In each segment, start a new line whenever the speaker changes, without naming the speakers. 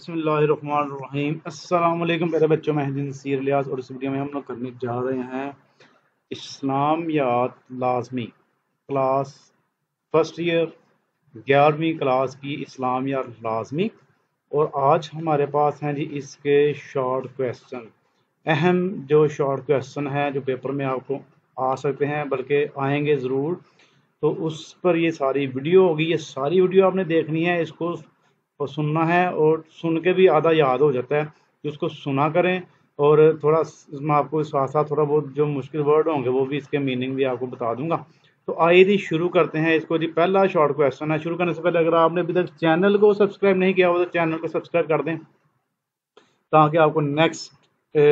بسم اللہ الرحمن الرحیم۔ السلام علیکم پیارے بچوں، میں نصیر الیاس اور اس ویڈیو میں ہم لوگ کرنے جا رہے ہیں اسلامیات لازمی کلاس فرسٹ ایئر 11ویں کلاس کی اسلامیات لازمی، اور آج ہمارے پاس ہیں جی اس کے شارٹ کویسچن، اہم جو شارٹ کویسچن ہیں جو پیپر میں آپ کو آ سکتے ہیں، بلکہ آئیں گے ضرور۔ تو اس پر یہ ساری ویڈیو ہوگی، یہ ساری ویڈیو آپ نے دیکھنی ہے، اس کو سننا ہے، اور سن کے بھی آدھا یاد ہو جاتا ہے کہ اس کو سنا کریں، اور تھوڑا میں آپ کو ساتھ ساتھ تھوڑا بہت جو مشکل ورڈ ہوں گے وہ بھی اس کے میننگ بھی آپ کو بتا دوں گا۔ تو آئیے جی شروع کرتے ہیں اس کو۔ جی پہلا شارٹ کویسچن ہے، شروع کرنے سے پہلے اگر آپ نے ابھی تک چینل کو سبسکرائب نہیں کیا ہو تو چینل کو سبسکرائب کر دیں، تاکہ آپ کو نیکسٹ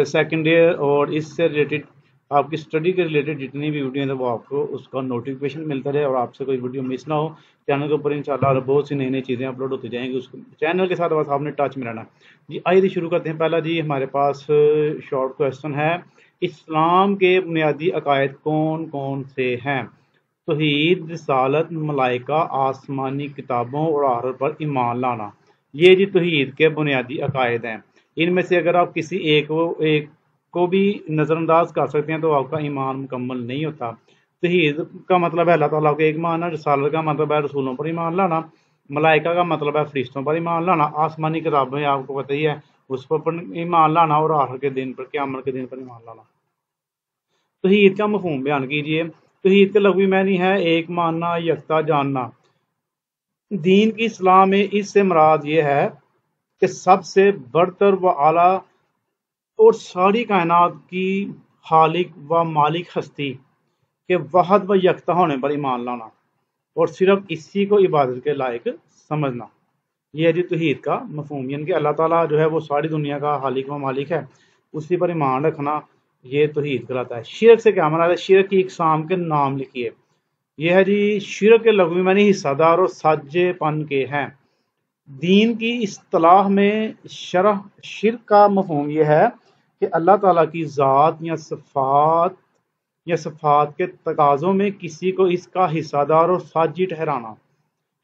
سیکنڈ ایئر اور اس سے ریلیٹڈ آپ کی اسٹڈی کے ریلیٹڈ جتنی بھی ویڈیو ہیں وہ آپ کو اس کا نوٹیفیکیشن ملتا رہے اور آپ سے کوئی ویڈیو مس نہ ہو۔ چینل کے اوپر انشاءاللہ بہت سی نئی نئی چیزیں اپلوڈ ہوتی جائیں گی، اس چینل کے ساتھ بس آپ نے ٹچ میں رہنا۔ جی آئیے جی شروع کرتے ہیں۔ پہلا جی ہمارے پاس شارٹ کویسچن ہے، اسلام کے بنیادی عقائد کون کون سے ہیں؟ توحید، رسالت، ملائکہ، آسمانی کتابوں اور آخرت پر ایمان لانا، یہ جی توحید کے بنیادی عقائد ہیں۔ ان میں سے اگر آپ کسی ایک کو بھی نظر انداز کر سکتے ہیں تو آپ کا ایمان مکمل نہیں ہوتا۔ توحید کا مطلب ہے اللہ تعالیٰ کو ایک ماننا، رسالت کا مطلب ہے رسولوں پر ایمان لانا، ملائکہ کا مطلب ہے فرشتوں پر ایمان لانا، آسمانی کتابیں آپ کو پتہ ہی ہے اس پر ایمان لانا، اور آخر کے دن پر، قیامت کے دن پر ایمان لانا۔ توحید کا مفہوم بیان کیجیے۔ توحید کے لغوی معنی ہے ایک ماننا، یکتا جاننا۔ دین کی اصطلاح میں اس سے مراد یہ ہے کہ سب سے برتر و اعلیٰ اور ساری کائنات کی خالق و مالک ہستی کے وحد و یکتا ہونے پر ایمان لانا، اور صرف اسی کو عبادت کے لائق سمجھنا، یہ ہے جی توحید کا مفہوم۔ یعنی کہ اللہ تعالیٰ جو ہے وہ ساری دنیا کا خالق و مالک ہے، اسی پر ایمان رکھنا یہ توحید کہلاتا ہے۔ شرک سے کیا مراد ہے؟ شرک کی اقسام کے نام لکھیے۔ یہ ہے جی شرک کے لغوی معنی حصہ دار اور ساجے پن کے ہیں۔ دین کی اصطلاح میں شرک کا مفہوم یہ ہے کہ اللہ تعالیٰ کی ذات یا صفات کے تقاضوں میں کسی کو اس کا حصہ دار اور ساجی ٹھہرانا۔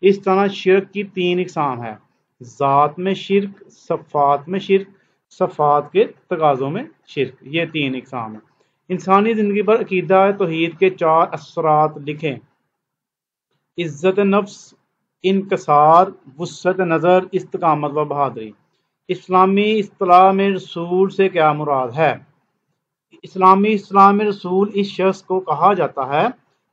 اس طرح شرک کی 3 اقسام ہیں: ذات میں شرک، صفات میں شرک، صفات کے تقاضوں میں شرک، یہ 3 اقسام ہیں۔ انسانی زندگی پر عقیدہ توحید کے 4 اثرات لکھیں۔ عزت نفس، انکسار، وسعت نظر، استقامت و بہادری۔ اسلامی اصطلاح میں رسول سے کیا مراد ہے؟ اسلامی اصطلاح میں رسول اس شخص کو کہا جاتا ہے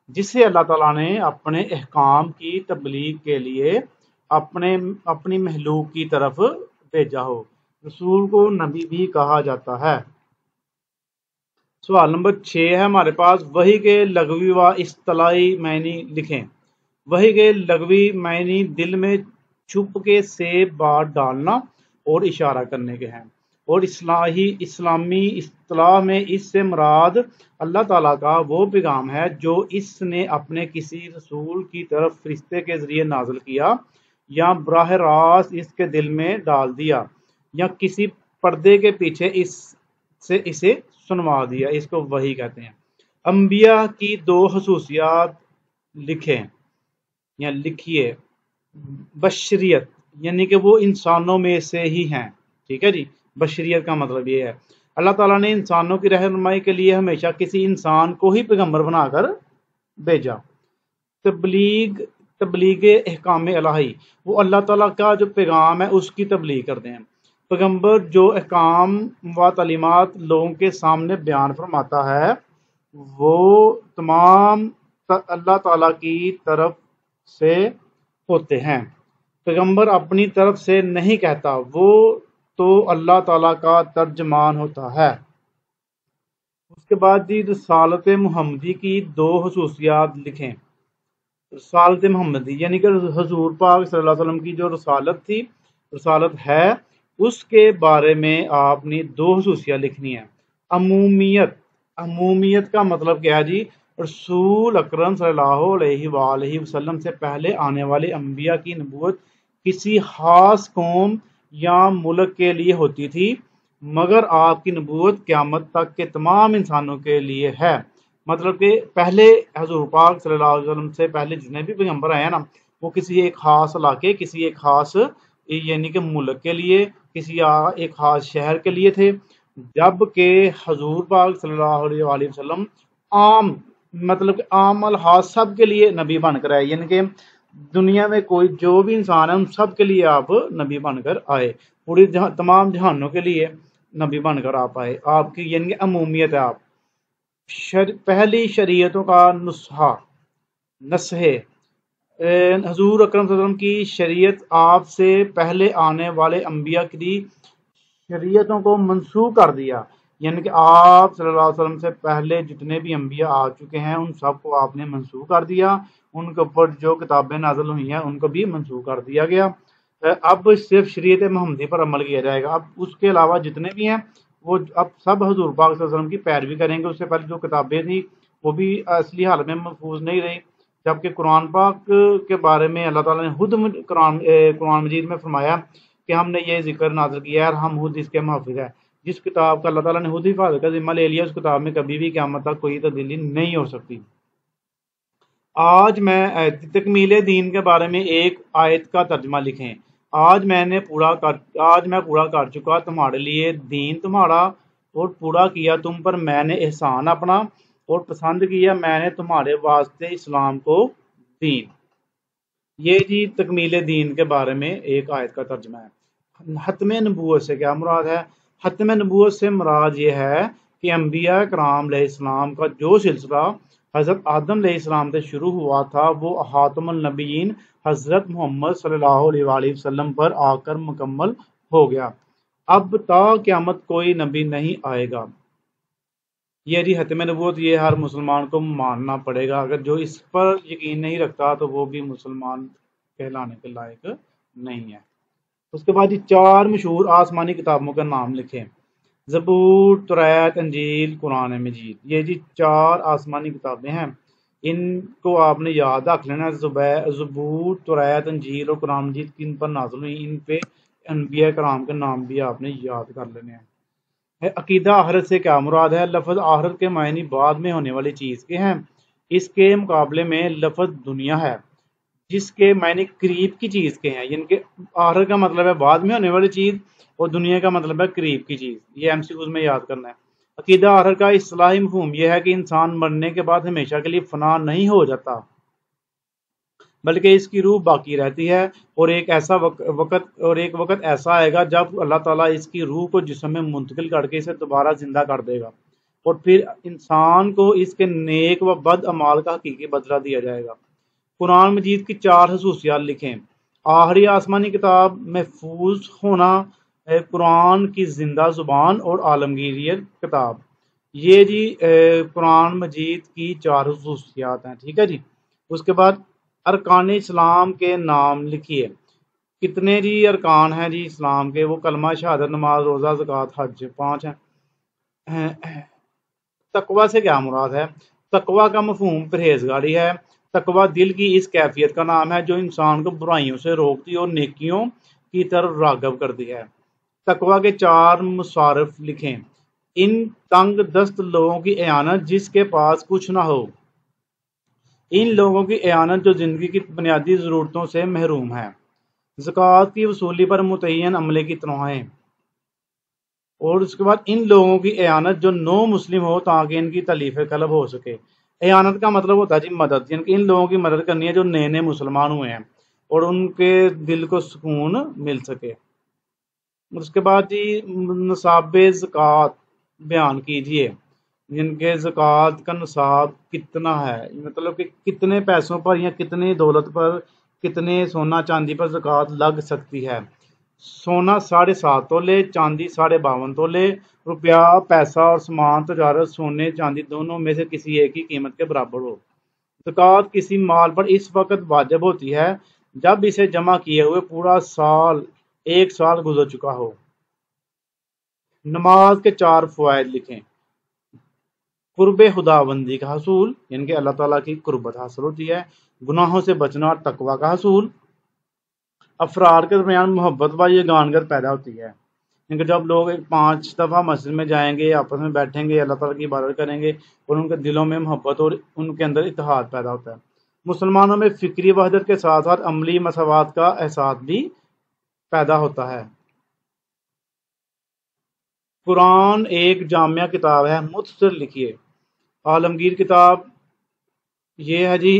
جسے اللہ تعالیٰ نے اپنے احکام کی تبلیغ کے لیے اپنی مخلوق کی طرف بھیجا ہو۔ رسول کو نبی بھی کہا جاتا ہے۔ سوال نمبر 6 ہے ہمارے پاس، وحی کے لغوی و اصطلاحی معنی لکھیں۔ وحی کے لغوی معنی دل میں چھپ کے سے بات ڈالنا اور اشارہ کرنے کے ہیں، اور اسلامی اصطلاح میں اس سے مراد اللہ تعالیٰ کا وہ پیغام ہے جو اس نے اپنے کسی رسول کی طرف فرشتے کے ذریعے نازل کیا، یا براہ راست اس کے دل میں ڈال دیا، یا کسی پردے کے پیچھے اسے سنوا دیا، اس کو وحی کہتے ہیں۔ انبیاء کی 2 خصوصیات لکھیں یا لکھیے۔ بشریت، یعنی کہ وہ انسانوں میں سے ہی ہیں، ٹھیک ہے جی۔ بشریت کا مطلب یہ ہے اللہ تعالیٰ نے انسانوں کی رہنمائی کے لیے ہمیشہ کسی انسان کو ہی پیغمبر بنا کر بھیجا۔ تبلیغ احکام الہی، وہ اللہ تعالیٰ کا جو پیغام ہے اس کی تبلیغ کرتے ہیں۔ پیغمبر جو احکام و تعلیمات لوگوں کے سامنے بیان فرماتا ہے وہ تمام اللہ تعالیٰ کی طرف سے ہوتے ہیں۔ پیغمبر اپنی طرف سے نہیں کہتا، وہ تو اللہ تعالیٰ کا ترجمان ہوتا ہے۔ اس کے بعد جی رسالت محمدی کی 2 خصوصیات لکھیں۔ رسالت محمدی یعنی کہ حضور پاک صلی اللہ علیہ وسلم کی جو رسالت ہے اس کے بارے میں آپ نے 2 خصوصیات لکھنی ہیں۔ عمومیت کا مطلب کیا ہے جی؟ رسول اکرم صلی اللہ علیہ وآلہ وسلم سے پہلے آنے والے انبیاء کی نبوت کسی خاص قوم یا ملک کے لیے ہوتی تھی، مگر آپ کی نبوت قیامت تک کے تمام انسانوں کے لیے ہے۔ مطلب کہ پہلے حضور پاک صلی اللہ علیہ وسلم سے پہلے جتنے بھی پیغمبر آئے ہیں نا، وہ کسی ایک خاص علاقے، کسی ایک خاص یعنی کہ ملک کے لیے، کسی ایک خاص شہر کے لیے تھے، جبکہ حضور پاک صلی اللہ علیہ وآلہ وسلم عام، مطلب کہ عام الحاظ سب کے لیے نبی بن کر آئے، یعنی کہ دنیا میں کوئی جو بھی انسان ہے ان سب کے لیے آپ نبی بن کر آئے، پوری تمام جہانوں کے لیے نبی بن کر آپ آئے، آپ کی یعنی کہ عمومیت ہے آپ۔ پہلی شریعتوں کا نسخ حضور اکرم صلی اللہ علیہ وسلم کی شریعت آپ سے پہلے آنے والے انبیاء کی شریعتوں کو منسوخ کر دیا، یعنی کہ آپ صلی اللہ علیہ وسلم سے پہلے جتنے بھی انبیاء آ چکے ہیں ان سب کو آپ نے منسوخ کر دیا، ان کے اوپر جو کتابیں نازل ہوئی ہیں ان کو بھی منسوخ کر دیا گیا۔ اب صرف شریعت محمدی پر عمل کیا جائے گا، اب اس کے علاوہ جتنے بھی ہیں وہ اب سب حضور پاک صلی اللہ علیہ وسلم کی پیروی کریں گے۔ اس سے پہلے جو کتابیں تھیں وہ بھی اصلی حال میں محفوظ نہیں رہی، جبکہ قرآن پاک کے بارے میں اللہ تعالیٰ نے خود قرآن مجید میں فرمایا کہ ہم نے یہ ذکر نازل کیا ہے اور ہم خود اس کے محافظ ہیں۔ جس کتاب کا اللہ تعالیٰ نے خود حفاظت کا ذمہ لے لیا، اس کتاب میں کبھی بھی قیامت تک کوئی تبدیلی نہیں ہو سکتی۔ آج میں تکمیل دین کے بارے میں ایک آیت کا ترجمہ لکھیں۔ آج میں پورا کر چکا تمہارے لیے دین تمہارا، اور پورا کیا تم پر میں نے احسان اپنا، اور پسند کیا میں نے تمہارے واسطے اسلام کو دین۔ یہ جی تکمیل دین کے بارے میں ایک آیت کا ترجمہ ہے۔ ختم نبوت سے کیا مراد ہے؟ ختم نبوت سے مراد یہ ہے کہ انبیاء کرام علیہ السلام کا جو سلسلہ حضرت آدم علیہ السلام سے شروع ہوا تھا وہ خاتم النبیین حضرت محمد صلی اللہ علیہ وآلہ وسلم پر آ کر مکمل ہو گیا۔ اب تا قیامت کوئی نبی نہیں آئے گا۔ یہ جی ختم نبوت، یہ ہر مسلمان کو ماننا پڑے گا، اگر جو اس پر یقین نہیں رکھتا تو وہ بھی مسلمان کہلانے کے لائق نہیں ہے۔ اس کے بعد جی 4 مشہور آسمانی کتابوں کا نام لکھیں۔ زبور، توریت، انجیل، قرآن مجید۔ یہ جی 4 آسمانی کتابیں ہیں، ان کو آپ نے یاد رکھ لینا۔ زبور، توریت، انجیل اور قرآن مجید کن پر نازل ہوئی، ان پہ انبیاء کرام کے نام بھی آپ نے یاد کر لینے ہیں۔ عقیدہ آخرت سے کیا مراد ہے؟ لفظ آخرت کے معنی بعد میں ہونے والی چیز کے ہیں، اس کے مقابلے میں لفظ دنیا ہے جس کے معنی قریب کی چیز کے ہیں، یعنی کہ آخرت کا مطلب ہے بعد میں ہونے والی چیز اور دنیا کا مطلب ہے قریب کی چیز۔ یہ MCQs میں یاد کرنا ہے۔ عقیدہ آخرت کا اصطلاحی مفہوم یہ ہے کہ انسان مرنے کے بعد ہمیشہ کے لیے فنا نہیں ہو جاتا، بلکہ اس کی روح باقی رہتی ہے، اور ایک وقت ایسا آئے گا جب اللہ تعالیٰ اس کی روح کو جسم میں منتقل کر کے اسے دوبارہ زندہ کر دے گا، اور پھر انسان کو اس کے نیک و بد اعمال کا حقیقی بدلہ دیا جائے گا۔ قرآن مجید کی 4 خصوصیات لکھیں۔ آخری آسمانی کتاب، محفوظ ہونا، قرآن کی زندہ زبان اور عالمگیر کتاب۔ یہ جی قرآن مجید کی 4 خصوصیات ہیں، ٹھیک ہے جی۔ اس کے بعد ارکان اسلام کے نام لکھیے۔ کتنے جی ارکان ہیں جی اسلام کے؟ وہ کلمہ شہادت، نماز، روزہ، زکوٰۃ، حج، 5 ہیں۔ تقوی سے کیا مراد ہے؟ تقوی کا مفہوم پرہیزگاری ہے۔ تقوی دل کی اس کیفیت کا نام ہے جو انسان کو برائیوں سے روکتی اور نیکیوں کی طرف راغب کرتی ہے۔ تقوی کے 4 مصارف لکھیں۔ ان تنگ دست لوگوں کی اعانت جس کے پاس کچھ نہ ہو، ان لوگوں کی اعانت جو زندگی کی بنیادی ضرورتوں سے محروم ہے، زکوٰۃ کی وصولی پر متعین عملے کی تنوعیں، اور اس کے بعد ان لوگوں کی اعانت جو نو مسلم ہو تاکہ ان کی تالیف قلب ہو سکے۔ اعانت کا مطلب ہوتا ہے جی مدد، یعنی کہ ان لوگوں کی مدد کرنی ہے جو نئے نئے مسلمان ہوئے ہیں اور ان کے دل کو سکون مل سکے۔ اس کے بعد جی نصاب زکوٰۃ بیان کیجئے، جن کے زکوٰۃ کا نصاب کتنا ہے، مطلب کہ کتنے پیسوں پر یا کتنے دولت پر، کتنے سونا چاندی پر زکوٰۃ لگ سکتی ہے۔ سونا 7.5 تولے، چاندی 52.5 تولے، روپیہ پیسہ اور سامان تجارت سونے چاندی دونوں میں سے کسی ایک کی قیمت کے برابر ہو۔ زکوٰۃ کسی مال پر اس وقت واجب ہوتی ہے جب اسے جمع کیے ہوئے پورا ایک سال گزر چکا ہو۔ نماز کے 4 فوائد لکھیں۔ قرب خداوندی کا حصول، یعنی کہ اللہ تعالیٰ کی قربت حاصل ہوتی ہے۔ گناہوں سے بچنا اور تقوی کا حصول۔ افراد کے درمیان محبت و یگانگت پیدا ہوتی ہے، یعنی کہ جب لوگ 5 دفعہ مسجد میں جائیں گے، آپس میں بیٹھیں گے، اللہ تعالیٰ کی عبادت کریں گے اور ان کے دلوں میں محبت اور ان کے اندر اتحاد پیدا ہوتا ہے۔ مسلمانوں میں فکری وحدت کے ساتھ ساتھ عملی مساوات کا احساس بھی پیدا ہوتا ہے۔ قرآن ایک جامع کتاب ہے، مختصر لکھیے۔ عالمگیر کتاب یہ ہے جی،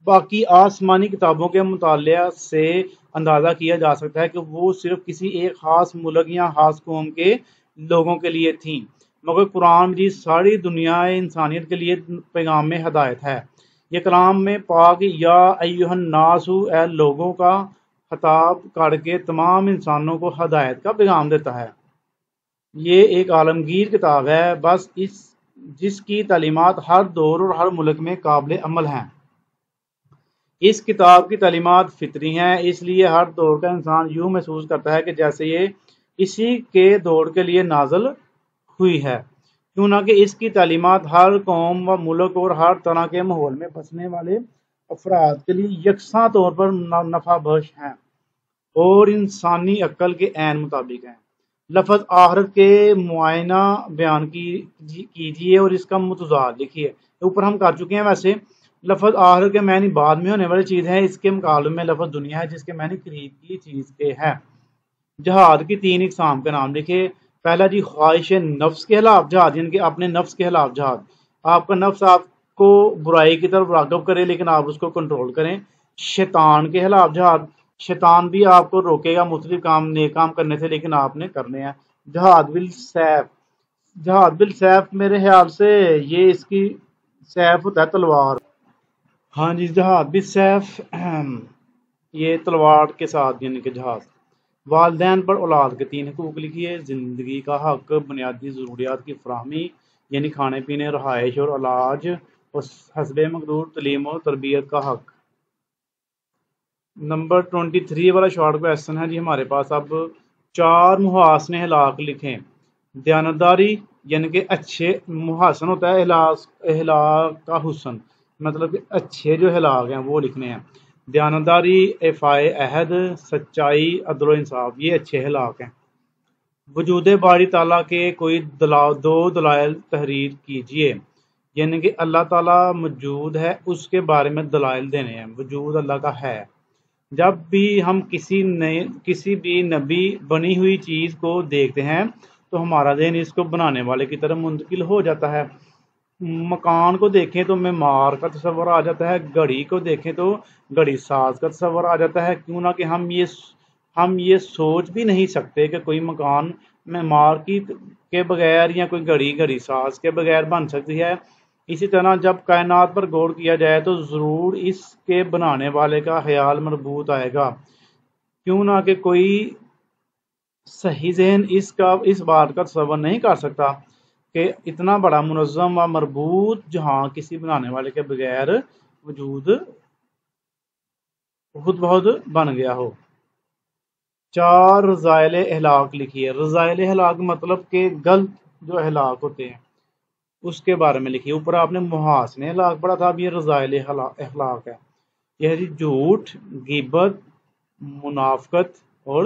باقی آسمانی کتابوں کے مطالعہ سے اندازہ کیا جا سکتا ہے کہ وہ صرف کسی ایک خاص ملک یا خاص قوم کے لوگوں کے لیے تھیں، مگر قرآن مجید ساری دنیا انسانیت کے لیے پیغام ہدایت ہے۔ یہ کلام میں پاک یا ایھا الناس، اے لوگوں کا خطاب کر کے تمام انسانوں کو ہدایت کا پیغام دیتا ہے۔ یہ ایک عالمگیر کتاب ہے، بس جس کی تعلیمات ہر دور اور ہر ملک میں قابل عمل ہیں۔ اس کتاب کی تعلیمات فطری ہیں، اس لیے ہر دور کا انسان یوں محسوس کرتا ہے کہ جیسے یہ اسی کے دور کے لیے نازل ہوئی ہے، کیوں نہ کہ اس کی تعلیمات ہر قوم و ملک اور ہر طرح کے ماحول میں بسنے والے افراد کے لیے یکساں طور پر نفع بخش ہیں اور انسانی عقل کے عین مطابق ہیں۔ لفظ آخرت کے معائنہ بیان کیجیے اور اس کا متضاد لکھیے۔ اوپر ہم کر چکے ہیں۔ ویسے لفظ آخرت کے معنی بعد میں ہونے والی چیز ہے، اس کے مقابلے میں لفظ دنیا ہے جس کے معنی قریب کی چیز کے ہے۔ جہاد کی 3 اقسام کے نام لکھے۔ پہلا جی، خواہش نفس کے خلاف جہاد، یعنی کہ اپنے نفس کے خلاف جہاد۔ آپ کا نفس آپ کو برائی کی طرف راغب کرے لیکن آپ اس کو کنٹرول کریں۔ شیطان کے خلاف جہاد، شیطان بھی آپ کو روکے گا مختلف کام نیک کام کرنے سے لیکن آپ نے کرنے ہیں۔ جہاد بالسیف، جہاد بالسیف میرے خیال سے یہ اس کی سیف ہوتا ہے تلوار۔ ہاں جی، جہاد بالسیف یہ تلوار کے ساتھ یعنی کہ جہاد۔ والدین پر اولاد کے 3 حقوق لکھیے۔ زندگی کا حق، بنیادی ضروریات کی فراہمی یعنی کھانے پینے، رہائش اور علاج، اور حسب مقدور تعلیم اور تربیت کا حق۔ نمبر 23 والا شارٹ کویسچن ہے جی ہمارے پاس۔ اب 4 محاسن اخلاق لکھیں۔ دیانتداری یعنی کہ اچھے، محاسن ہوتا ہے اخلاق کا حسن، مطلب کہ اچھے جو اخلاق ہیں وہ لکھنے ہیں۔ دیانتداری، ایفائے عہد، سچائی، عدل و انصاف، یہ اچھے اخلاق ہیں۔ وجود باری تعالیٰ کے کوئی 2 دلائل تحریر کیجیے، یعنی کہ اللہ تعالیٰ موجود ہے اس کے بارے میں دلائل دینے ہیں۔ وجود اللہ کا ہے۔ جب بھی ہم کسی بھی نبی بنی ہوئی چیز کو دیکھتے ہیں تو ہمارا ذہن اس کو بنانے والے کی طرف منتقل ہو جاتا ہے۔ مکان کو دیکھیں تو معمار کا تصور آ جاتا ہے، گھڑی کو دیکھیں تو گھڑی ساز کا تصور آ جاتا ہے، کیوں نہ کہ ہم یہ سوچ بھی نہیں سکتے کہ کوئی مکان معمار کے بغیر یا کوئی گھڑی ساز کے بغیر بن سکتی ہے۔ اسی طرح جب کائنات پر غور کیا جائے تو ضرور اس کے بنانے والے کا خیال مربوط آئے گا، کیوں نہ کہ کوئی صحیح ذہن اس بات کا تصور نہیں کر سکتا کہ اتنا بڑا منظم و مربوط جہاں کسی بنانے والے کے بغیر وجود خود بخود بن گیا ہو۔ 4 رذائل اخلاق لکھیے۔ رذائل اخلاق مطلب کہ غلط جو اخلاق ہوتے ہیں اس کے بارے میں لکھیے۔ اوپر آپ نے محاسن اخلاق پڑھا تھا، اب یہ رذائل اخلاق ہے۔ یہ ہے جی جھوٹ، غیبت، منافقت اور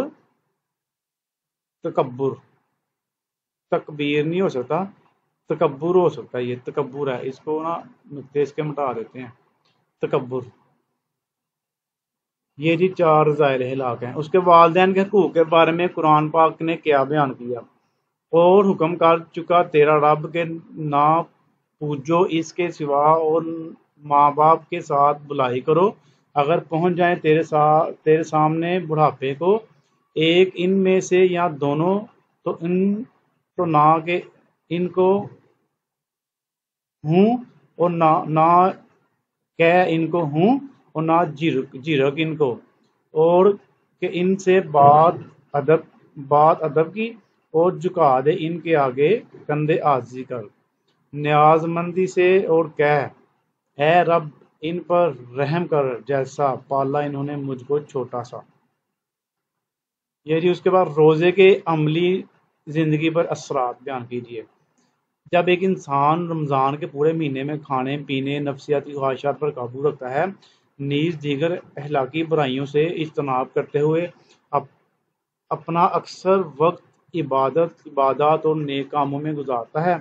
تکبر۔ تکبیر نہیں ہو سکتا، تکبر ہو سکتا ہے، یہ تکبر ہے، اس کو نا نقطے اس کے مٹا دیتے ہیں، تکبر۔ یہ جی 4 رذائل اخلاق ہیں۔ اس کے والدین کے حقوق کے بارے میں قرآن پاک نے کیا بیان کیا؟ اور حکم کر چکا تیرا رب کے نہ پوجو اس کے سوا اور ماں باپ کے ساتھ بلائی کرو، اگر پہنچ جائیں تیرے سامنے بڑھاپے کو، ایک ان میں سے یا دونوں، تو نہ کہ ان کو ہوں اور نہ کہ ان کو ہوں اور نہ جھرک ان کو، اور کہ ان سے بات ادب کی، اور جھکا دے ان کے آگے کندھے عاجزی کر، نیاز مندی سے، اور کہہ اے رب ان پر رحم کر جیسا پالا انہوں نے مجھ کو چھوٹا سا۔ یہ جی اس کے بعد روزے کے عملی زندگی پر اثرات بیان کیجیے۔ جب ایک انسان رمضان کے پورے مہینے میں کھانے پینے، نفسیاتی خواہشات پر قابو رکھتا ہے، نیز دیگر اخلاقی برائیوں سے اجتناب کرتے ہوئے اپنا اکثر وقت عبادات اور نیک کاموں میں گزارتا ہے،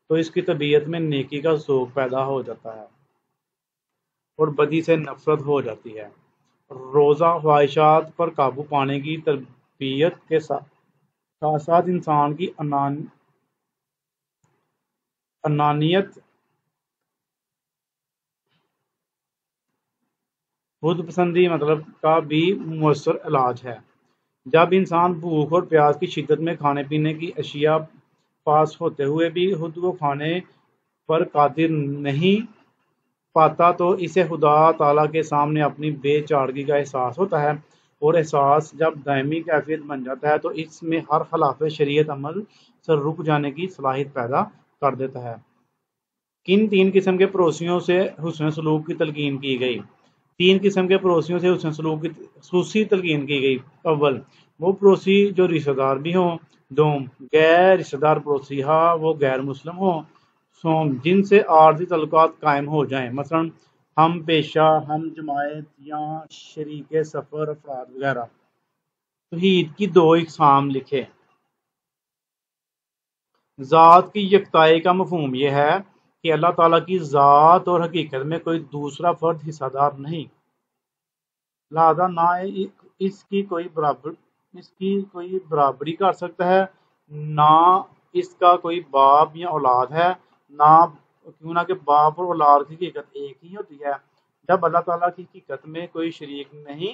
تو اس کی طبیعت میں نیکی کا ذوق پیدا ہو جاتا ہے اور بدی سے نفرت ہو جاتی ہے۔ روزہ خواہشات پر قابو پانے کی تربیت کے ساتھ ساتھ انسان کی انانیت، خود پسندی مطلب کا بھی مؤثر علاج ہے۔ جب انسان بھوک اور پیاس کی شدت میں کھانے پینے کی اشیاء پاس ہوتے ہوئے بھی خود کو کھانے پر قادر نہیں پاتا تو اسے خدا تعالیٰ کے سامنے اپنی بے چارگی کا احساس ہوتا ہے، اور احساس جب دائمی کیفیت بن جاتا ہے تو اس میں ہر خلاف شریعت عمل سے رک جانے کی صلاحیت پیدا کر دیتا ہے۔ کن تین قسم کے پڑوسیوں سے حسن سلوک کی تلقین کی گئی؟ تین قسم کے پڑوسیوں سے حسن سلوک کی خصوصی تلقین کی گئی۔ اول، وہ پڑوسی جو رشتہ دار بھی ہوں۔ دوم، غیر رشتہ دار پڑوسی وہ غیر مسلم ہوں۔ سوم، جن سے عارضی تعلقات قائم ہو جائیں، مثلا ہم پیشہ، ہم جماعت یا شریک سفر افراد وغیرہ۔ توحید کی دو اقسام لکھے۔ ذات کی یکتائی کا مفہوم یہ ہے کہ اللہ تعالیٰ کی ذات اور حقیقت میں کوئی دوسرا فرد حصہ دار نہیں، لہذا نہ اس کی کوئی برابری کر سکتا ہے، نہ اس کا کوئی باپ یا اولاد ہے، کیوں نہ کہ باپ اور اولاد کی حقیقت ایک ہی ہوتی ہے۔ جب اللہ تعالیٰ کی حقیقت میں کوئی شریک نہیں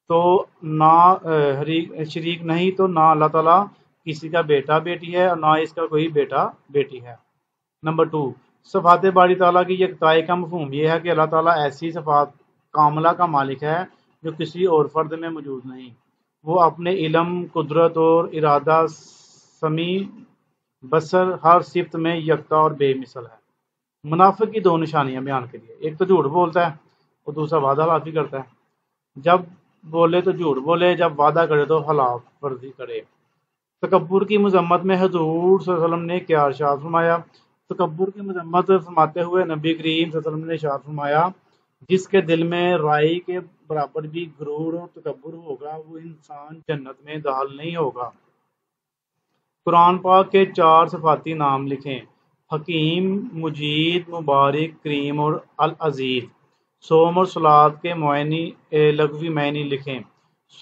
تو نہ اللہ تعالیٰ کسی کا بیٹا بیٹی ہے اور نہ اس کا کوئی بیٹا بیٹی ہے۔ نمبر 2، صفات باری تعالیٰ کی یکتائی کا مفہوم یہ ہے کہ اللہ تعالیٰ ایسی صفات کاملہ کا مالک ہے جو کسی اور فرد میں موجود نہیں۔ وہ اپنے علم، قدرت اور ارادہ، سمیع بصر، ہر صفت میں یکتا اور بے مثل ہے۔ منافق کی دو نشانیاں بیان کریے۔ ایک تو جھوٹ بولتا ہے اور دوسرا وعدہ خلافی کرتا ہے۔ جب بولے تو جھوٹ بولے، جب وعدہ کرے تو خلاف ورزی کرے۔ تکبر کی مذمت میں حضور صلی اللہ علیہ وسلم نے کیا ارشاد فرمایا؟ تکبر کی مذمت فرماتے ہوئے نبی کریم صلی اللہ علیہ وسلم نے ارشاد فرمایا، جس کے دل میں رائی کے برابر بھی غرور اور تکبر ہوگا وہ انسان جنت میں داخل نہیں ہوگا۔ قرآن پاک کے 4 صفاتی نام لکھیں۔ حکیم، مجید، مبارک، کریم اور العزیز۔ صوم اور صلاۃ کے لغوی معنی لکھیں۔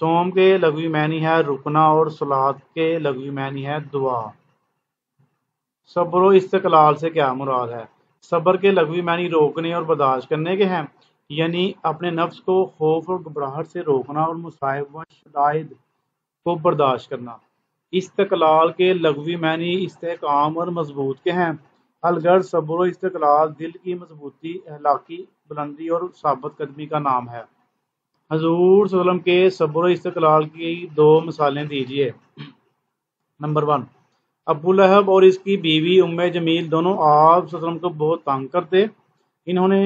صوم کے لغوی معنی ہے رکنا اور صلاۃ کے لغوی معنی ہے دعا۔ صبر و استقلال سے کیا مراد ہے؟ صبر کے لغوی معنی روکنے اور برداشت کرنے کے ہیں، یعنی اپنے نفس کو خوف اور گھبراہٹ سے روکنا اور مصائب و شدائد کو برداشت کرنا۔ استقلال کے لغوی معنی استحکام اور مضبوط کے ہیں۔ الغرض صبر و استقلال دل کی مضبوطی، اخلاقی بلندی اور ثابت قدمی کا نام ہے۔ حضور صلی اللہ علیہ وسلم کے صبر و استقلال کی 2 مثالیں دیجیے۔ نمبر 1، ابو لہب اور اس کی بیوی ام جمیل دونوں آپ صلی اللہ علیہ وسلم کو بہت تنگ کرتے۔ انہوں نے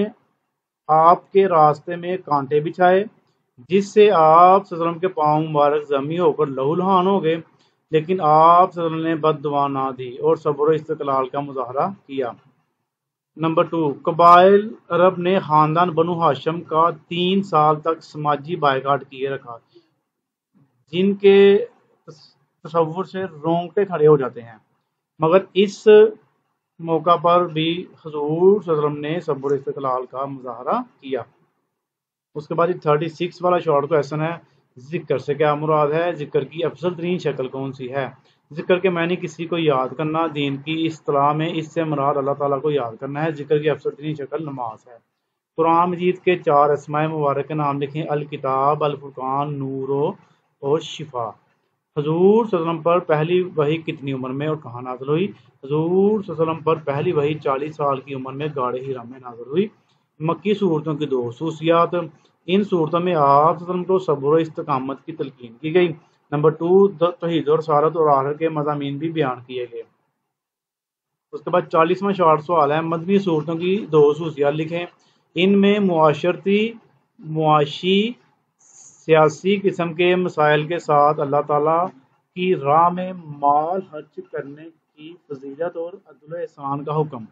آپ کے راستے میں کانٹے بچھائے جس سے آپ صلی اللہ علیہ وسلم کے پاؤں مبارک زخمی ہو کر لہو لہان ہو گئے، لیکن آپ صلی اللہ علیہ وسلم نے بد دعا نہ دی اور صبر و استقلال کا مظاہرہ کیا۔ نمبر 2، قبائل عرب نے خاندان بنو ہاشم کا 3 سال تک سماجی بائیکاٹ کیے رکھا، جن کے تصور سے رونگٹے کھڑے ہو جاتے ہیں، مگر اس موقع پر بھی حضور صلی اللہ علیہ وسلم نے صبر و استقلال کا مظاہرہ کیا۔ اس کے بعد 36 والا شارٹ کویسچن ہے، ذکر سے کیا مراد ہے؟ ذکر کی افضل ترین شکل کون سی ہے؟ ذکر کے معنی کسی کو یاد کرنا، دین کی اصطلاح میں اس سے مراد اللہ تعالیٰ کو یاد کرنا ہے۔ ذکر کی افضل ترین شکل نماز ہے۔ قرآن مجید کے 4 اسماء مبارک کے نام لکھیں۔ الکتاب، الفرقان، نور اور شفا۔ حضور صلی اللہ علیہ وسلم پر پہلی وحی کتنی عمر میں اور کہاں نازل ہوئی؟ حضور صلی اللہ علیہ وسلم پر پہلی وحی 40 سال کی عمر میں غار حرا میں نازل ہوئی۔ مکی صورتوں کی 2 خصوصیات، ان صورتوں میں آپ صلی اللہ علیہ وسلم کو صبر و استقامت کی تلقین کی گئی۔ نمبر 2، توحید اور رسالت اور آخرت کے مضامین بھی بیان کیے گئے۔ اس کے بعد 40واں شارٹ سوال ہے، مدنی صورتوں کی 2 خصوصیات لکھیں۔ ان میں معاشی، سیاسی قسم کے مسائل کے ساتھ اللہ تعالیٰ کی راہ میں مال خرچ کرنے کی فضیلت اور عدل و احسان کا حکم۔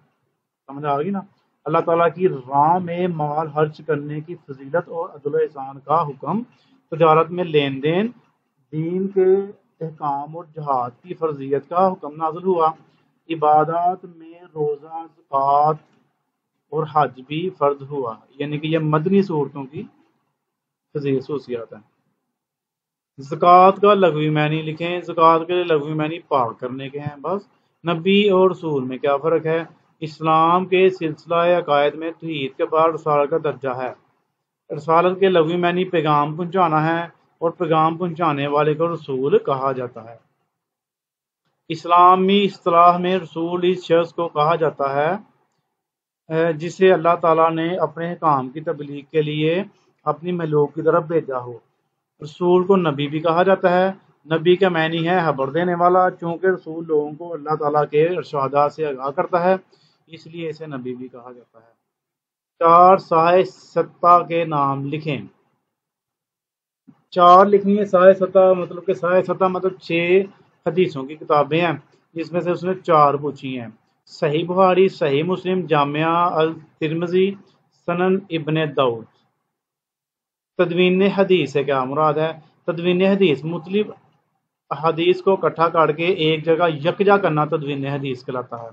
سمجھ آ گئی نا؟ اللہ تعالیٰ کی راہ میں مال خرچ کرنے کی فضیلت اور عدل و احسان کا حکم، تجارت میں لین دین، دین کے احکام اور جہاد کی فرضیت کا حکم نازل ہوا۔ عبادات میں روزہ، زکوٰۃ اور حج بھی فرض ہوا، یعنی کہ یہ مدنی صورتوں کی خصوصیات ہیں۔ زکوٰۃ کا لغوی معنی لکھیں۔ زکوٰۃ کے لغوی معنی پاک کرنے کے ہیں بس۔ نبی اور رسول میں کیا فرق ہے؟ اسلام کے سلسلہ عقائد میں توحید کے بعد رسالت کا درجہ ہے۔ رسالت کے لغوی معنی پیغام پہنچانا ہے، اور پیغام پہنچانے والے کو رسول کہا جاتا ہے۔ اسلامی اصطلاح میں رسول اس شخص کو کہا جاتا ہے جسے اللہ تعالیٰ نے اپنے حکام کی تبلیغ کے لیے اپنی مخلوق کی طرف بھیجا ہو۔ رسول کو نبی بھی کہا جاتا ہے۔ نبی کا معنی ہے خبر دینے والا، چونکہ رسول لوگوں کو اللہ تعالیٰ کے ارشادات سے آگاہ کرتا ہے، اس لیے اسے نبی بھی کہا جاتا ہے۔ 4 سائے ستہ کے نام لکھیں۔ 4 لکھنی ہے سائے ستہ، مطلب کہ سائے ستہ مطلب 6 حدیثوں کی کتابیں ہیں، جس میں سے اس نے 4 پوچھی ہیں۔ صحیح بخاری، صحیح مسلم، جامعہ الترمذی، سنن ابن داؤد۔ تدوین حدیث سے کیا مراد ہے؟ تدوین حدیث مختلف احادیث کو اکٹھا کر کے ایک جگہ یکجا کرنا تدوین حدیث کہلاتا ہے۔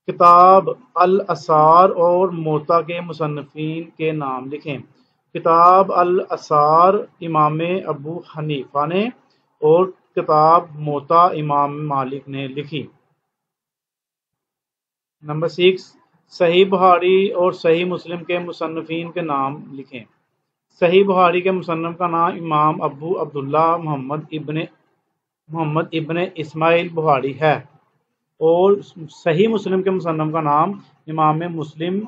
کتاب الاثار اور موطا کے مصنفین کے نام لکھیں۔ کتاب الاثار امام ابو حنیفہ نے، اور کتاب موطا امام مالک نے لکھی۔ نمبر 6 صحیح بخاری اور صحیح مسلم کے مصنفین کے نام لکھیں۔ صحیح بخاری کے مصنف کا نام امام ابو عبداللہ محمد ابن اسماعیل بخاری ہے، اور صحیح مسلم کے مصنف کا نام امام مسلم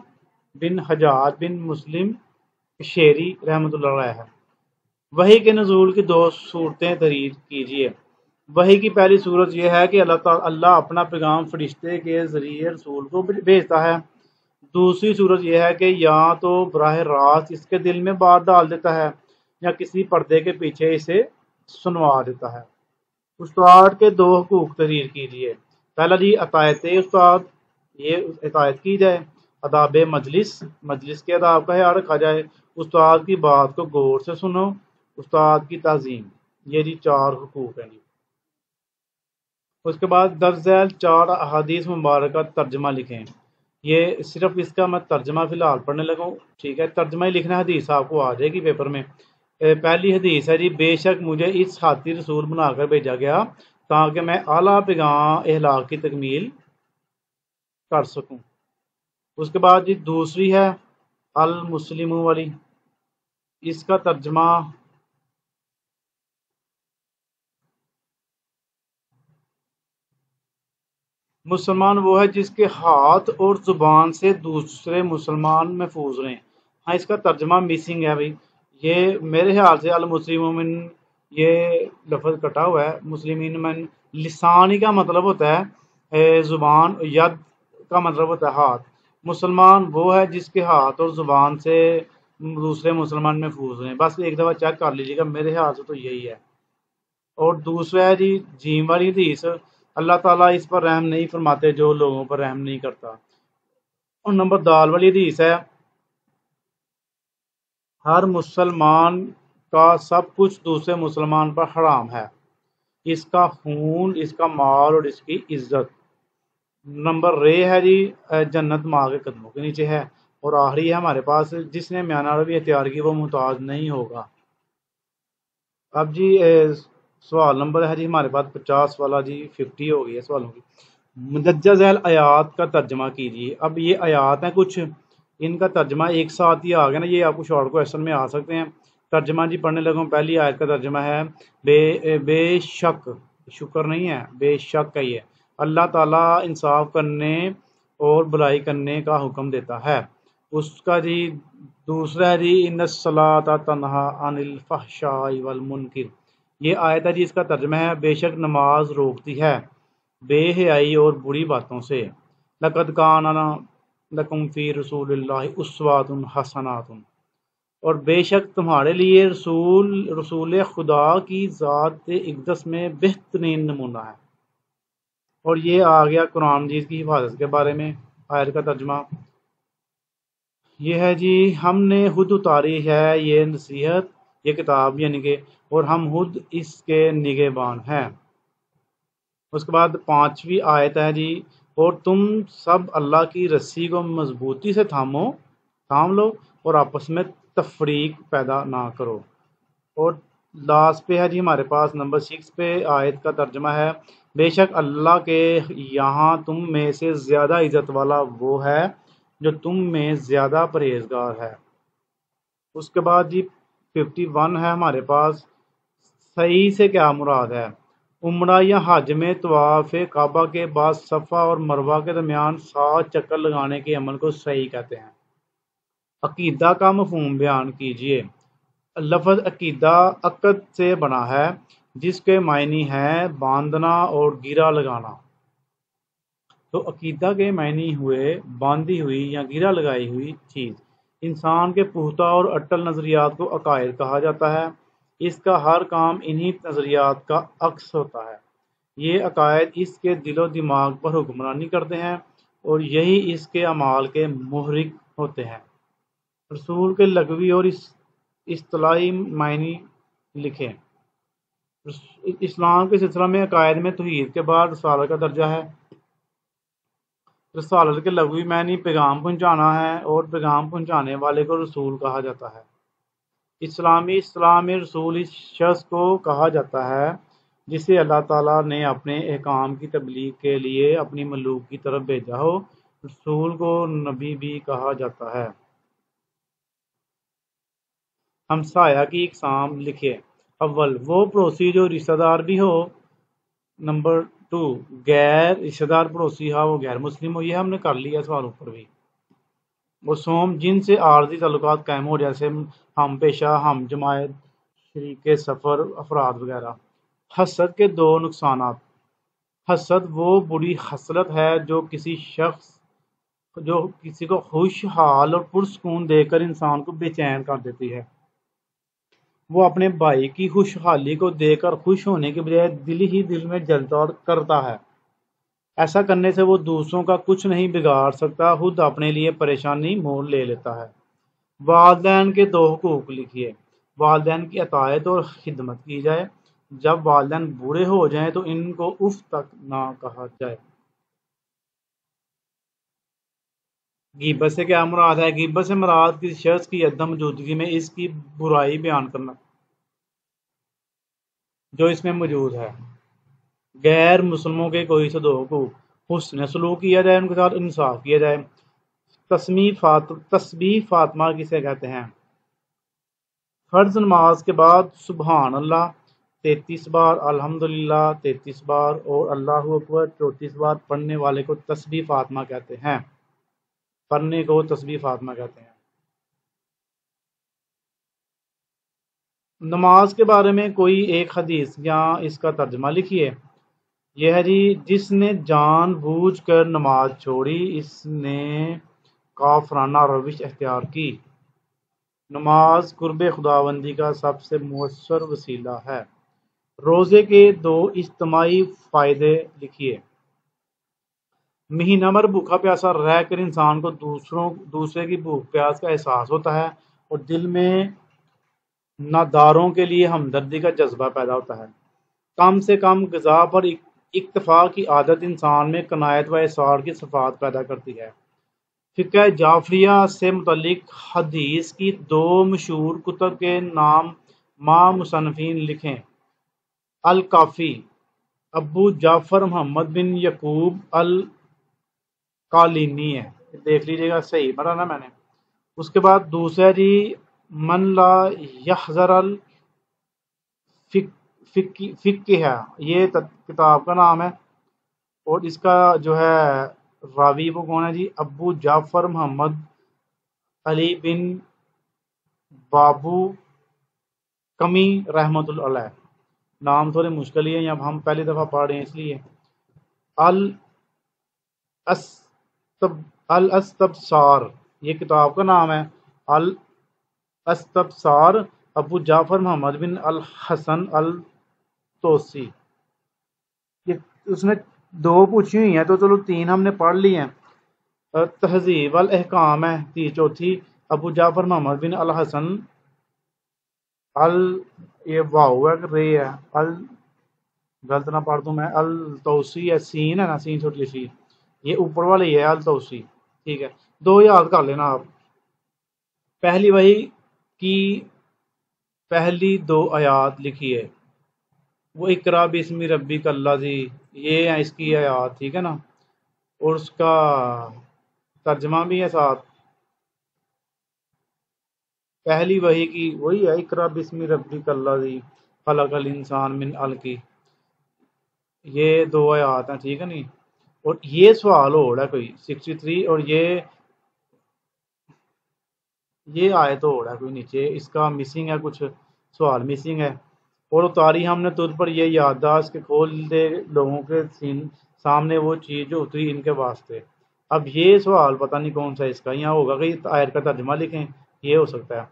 بن حجاج بن مسلم شیری رحمۃ اللہ علیہ ہے۔ وحی کے نزول کی 2 صورتیں تحریر کیجیے۔ وحی کی پہلی صورت یہ ہے کہ اللہ اپنا پیغام فرشتے کے ذریعے رسول کو بھیجتا ہے۔ دوسری صورت یہ ہے کہ یا تو براہ راست اس کے دل میں بات ڈال دیتا ہے، یا کسی پردے کے پیچھے اسے سنوا دیتا ہے۔ استاد کے 2 حقوق تحریر کیجیے۔ پہلا جی اطاعت استاد، یہ اطاعت کی جائے۔ آداب مجلس، مجلس کے آداب کا خیال رکھا جائے۔ استاد کی بات کو غور سے سنو۔ استاد کی تعظیم، یہ جی 4 حقوق ہیں۔ اس کے بعد درج ذیل 4 احادیث مبارکہ ترجمہ لکھیں۔ یہ صرف اس کا میں ترجمہ فی الحال پڑھنے لگا ہوں، ٹھیک ہے؟ ترجمہ ہی لکھنا، حدیث آپ کو آ جائے گی پیپر میں۔ پہلی حدیث ہے جی بے شک مجھے اس خاطر رسول بنا کر بھیجا گیا تاکہ میں اعلیٰ پیغام اخلاق کی تکمیل کر سکوں۔ اس کے بعد جی دوسری ہے المسلم والی، اس کا ترجمہ مسلمان وہ ہے جس کے ہاتھ اور زبان سے دوسرے مسلمان محفوظ رہیں۔ ہاں اس کا ترجمہ مسنگ ہے بھائی، یہ میرے خیال سے المسلمین یہ لفظ کٹا ہوا ہے۔ مسلمین من لسانی کا مطلب ہوتا ہے زبان، ید کا مطلب ہوتا ہے ہاتھ۔ مسلمان وہ ہے جس کے ہاتھ اور زبان سے دوسرے مسلمان محفوظ ہیں۔ بس ایک دفعہ چیک کر لیجیے گا، میرے خیال سے تو یہی ہے۔ اور دوسرا ہے جی جیم والی حدیث، اللہ تعالیٰ اس پر رحم نہیں فرماتے جو لوگوں پر رحم نہیں کرتا۔ اور نمبر دال والی حدیث ہے ہر مسلمان کا سب کچھ دوسرے مسلمان پر حرام ہے، اس کا خون، اس کا مال اور اس کی عزت۔ نمبر رے ہے جی جنت ماں کے قدموں کے نیچے ہے۔ اور آخری ہے ہمارے پاس جس نے میانہ روی اختیار کی وہ محتاج نہیں ہوگا۔ اب جی سوال نمبر ہے جی ہمارے پاس 50 والا، جی 50 ہو گئی ہے سوالوں کی۔ مندرجہ ذیل آیات کا ترجمہ کیجیے۔ اب یہ آیات ہیں کچھ، ان کا ترجمہ ایک ساتھ ہی آ گیا نا، یہ آپ کو شارٹ کویشچن میں آ سکتے ہیں۔ ترجمہ جی پڑھنے لگوں، پہلی آیت کا ترجمہ ہے بے شک، شکر نہیں ہے، بے شک ہے یہ، اللہ تعالیٰ انصاف کرنے اور بلائی کرنے کا حکم دیتا ہے۔ اس کا جی دوسرا ہے جی ان الصلاۃ تنہی عن الفحشاء والمنکر، یہ آیت ہے جی اس کا ترجمہ ہے بے شک نماز روکتی ہے بے حیائی اور بری باتوں سے۔ لقد کان لکم فی رسول اللہ اسوۃ حسنۃ، اور بے شک تمہارے لیے رسول خدا کی ذات اقدس میں بہترین نمونہ ہے۔ اور یہ آ گیا قرآن مجید کی حفاظت کے بارے میں آیت کا ترجمہ۔ یہ ہے جی ہم نے خود اتاری ہے یہ نصیحت، یہ کتاب یعنی کہ، اور ہم خود اس کے نگہبان ہیں۔ اس کے بعد 5ویں آیت ہے جی اور تم سب اللہ کی رسی کو مضبوطی سے تھام لو اور آپس میں تفریق پیدا نہ کرو۔ اور لاسٹ پہ ہے جی ہمارے پاس نمبر 6 پہ آیت کا ترجمہ ہے، بے شک اللہ کے یہاں تم میں سے زیادہ عزت والا وہ ہے جو تم میں زیادہ پرہیزگار ہے۔ اس کے بعد جی 51 ہے ہمارے پاس، صحیح سے کیا مراد ہے؟ عمرہ یا حج میں طواف کعبہ کے بعد صفا اور مروہ کے درمیان 7 چکر لگانے کے عمل کو صحیح کہتے ہیں۔ عقیدہ کا مفہوم بیان کیجیے۔ لفظ عقیدہ عقد سے بنا ہے جس کے معنی ہے باندھنا اور گرہ لگانا۔ تو عقیدہ کے معنی ہوئے باندھی ہوئی یا گرہ لگائی ہوئی چیز۔ انسان کے پختہ اور اٹل نظریات کو عقائد کہا جاتا ہے۔ اس کا ہر کام انہی نظریات کا عکس ہوتا ہے۔ یہ عقائد اس کے دل و دماغ پر حکمرانی کرتے ہیں اور یہی اس کے اعمال کے محرک ہوتے ہیں۔ رسول کے لغوی اور اصطلاحی معنی لکھیں۔ اسلام کے سلسلہ میں عقائد میں توحید کے بعد رسالت کا درجہ ہے۔ رسالت کے لغوی معنی پیغام پہنچانا ہے اور پیغام پہنچانے والے کو رسول کہا جاتا ہے۔ اسلامی اصطلاح میں رسول اس شخص کو کہا جاتا ہے جسے اللہ تعالیٰ نے اپنے احکام کی تبلیغ کے لیے اپنی مخلوق کی طرف بھیجا ہو۔ رسول کو نبی بھی کہا جاتا ہے۔ ہمسایہ کی اقسام لکھیے۔ اول، وہ پڑوسی جو رشتہ دار بھی ہو۔ نمبر 2، غیر رشتہ دار پڑوسی ہو، وہ غیر مسلم ہو۔ یہ ہم نے کر لیا سوالوں پر بھی۔ وہ سوم، جن سے عارضی تعلقات قائم ہو، جیسے ہم پیشہ، ہم جماعت، شریک سفر افراد وغیرہ۔ حسد کے 2 نقصانات۔ حسد وہ بری خصلت ہے جو کسی کو خوشحال اور پرسکون دے کر انسان کو بے چین کر دیتی ہے۔ وہ اپنے بھائی کی خوشحالی کو دیکھ کر خوش ہونے کے بجائے دل میں جلتا کرتا ہے۔ ایسا کرنے سے وہ دوسروں کا کچھ نہیں بگاڑ سکتا، خود اپنے لیے پریشانی مول لے لیتا ہے۔ والدین کے 2 حقوق لکھیے۔ والدین کی اطاعت اور خدمت کی جائے۔ جب والدین بوڑھے ہو جائیں تو ان کو اف تک نہ کہا جائے۔ غیبت سے کیا مراد ہے؟ غیبت سے مراد کسی شخص کی عدم موجودگی میں اس کی برائی بیان کرنا جو اس میں موجود ہے۔ غیر مسلموں کے کوئی سے 2 حقوق، حسن سلوک کیا جائے، ان کے ساتھ انصاف کیا جائے۔ تسبیح فاطمہ کسے کہتے ہیں؟ فرض نماز کے بعد سبحان اللہ 33 بار، الحمدللہ 33 بار اور اللہ اکبر 34 بار پڑھنے والے کو تسبیح فاطمہ کہتے ہیں۔ پڑھنے کو تسبیح فاطمہ کہتے ہیں۔ نماز کے بارے میں کوئی ایک حدیث یا اس کا ترجمہ لکھیے۔ یہ ہے جی، جس نے جان بوجھ کر نماز چھوڑی اس نے کافرانہ روش اختیار کی۔ نماز قرب خداوندی کا سب سے مؤثر وسیلہ ہے۔ روزے کے 2 اجتماعی فائدے لکھیے۔ مہینہ بھر بھوکا پیاسا رہ کر انسان کو دوسرے کی بھوک پیاس کا احساس ہوتا ہے اور دل میں ناداروں کے لیے ہمدردی کا جذبہ پیدا ہوتا ہے۔ کم سے کم غذا پر اکتفا کی عادت انسان میں قناعت و اعصار کی صفات پیدا کرتی ہے۔ فقہ جعفریہ سے متعلق حدیث کی 2 مشہور کتب کے نام مصنفین لکھیں۔ الکافی، ابو جعفر محمد بن یعقوب القالینی ہے، دیکھ لیجیے گا صحیح پڑھا نا میں نے۔ اس کے بعد دوسرا جی من لا یحذر الفقہ ہے، یہ کتاب کا نام ہے اور اس کا جو ہے راوی وہ کون ہے جی؟ ابو جعفر محمد علی بن بابو کمی رحمۃ اللہ علیہ۔ نام تھوڑے مشکل ہی ہیں، اب ہم پہلی دفعہ پڑھ رہے ہیں اس لیے۔ الاستبصار، یہ کتاب کا نام ہے الاستبصار، ابو جعفر محمد بن الحسن الطوسی۔ اس نے 2 پوچھی ہوئی ہیں تو چلو 3 ہم نے پڑھ لی ہیں۔ تہذیب الاحکام ہے 4تھی، ابو جعفر محمد بن الحسن یہ واو ہے رے ہے غلط نہ پڑھ دوں میں، الطوسی ہے، سین ہے نا، سین چھوٹی سی، یہ اوپر والے یہ ہے الطوسی، ٹھیک ہے۔ 2 یاد کر لینا آپ۔ پہلی وہی کی پہلی 2 آیات لکھی ہے، وہ اقرا بسم ربک الذی، یہ ہے اس کی آیات، ٹھیک ہے نا، اور اس کا ترجمہ بھی ہے ساتھ، پہلی وحی کی وہی ہے، اقرا بسم ربک الذی خلق الانسان من علق، یہ 2 آیات ہیں، ٹھیک ہے نہیں۔ اور یہ سوال ہو رہا ہے کوئی 63، اور یہ آیت ہو رہا ہے کوئی نیچے، اس کا مسنگ ہے، کچھ سوال مسنگ ہے۔ اور اتاری ہم نے تجھ پر یہ یادداشت کہ کھول دے لوگوں کے سامنے وہ چیز جو اتری ان کے واسطے۔ اب یہ سوال پتہ نہیں کون سا اس کا، یہاں ہوگا کہ آیت کا ترجمہ لکھیں، یہ ہو سکتا ہے۔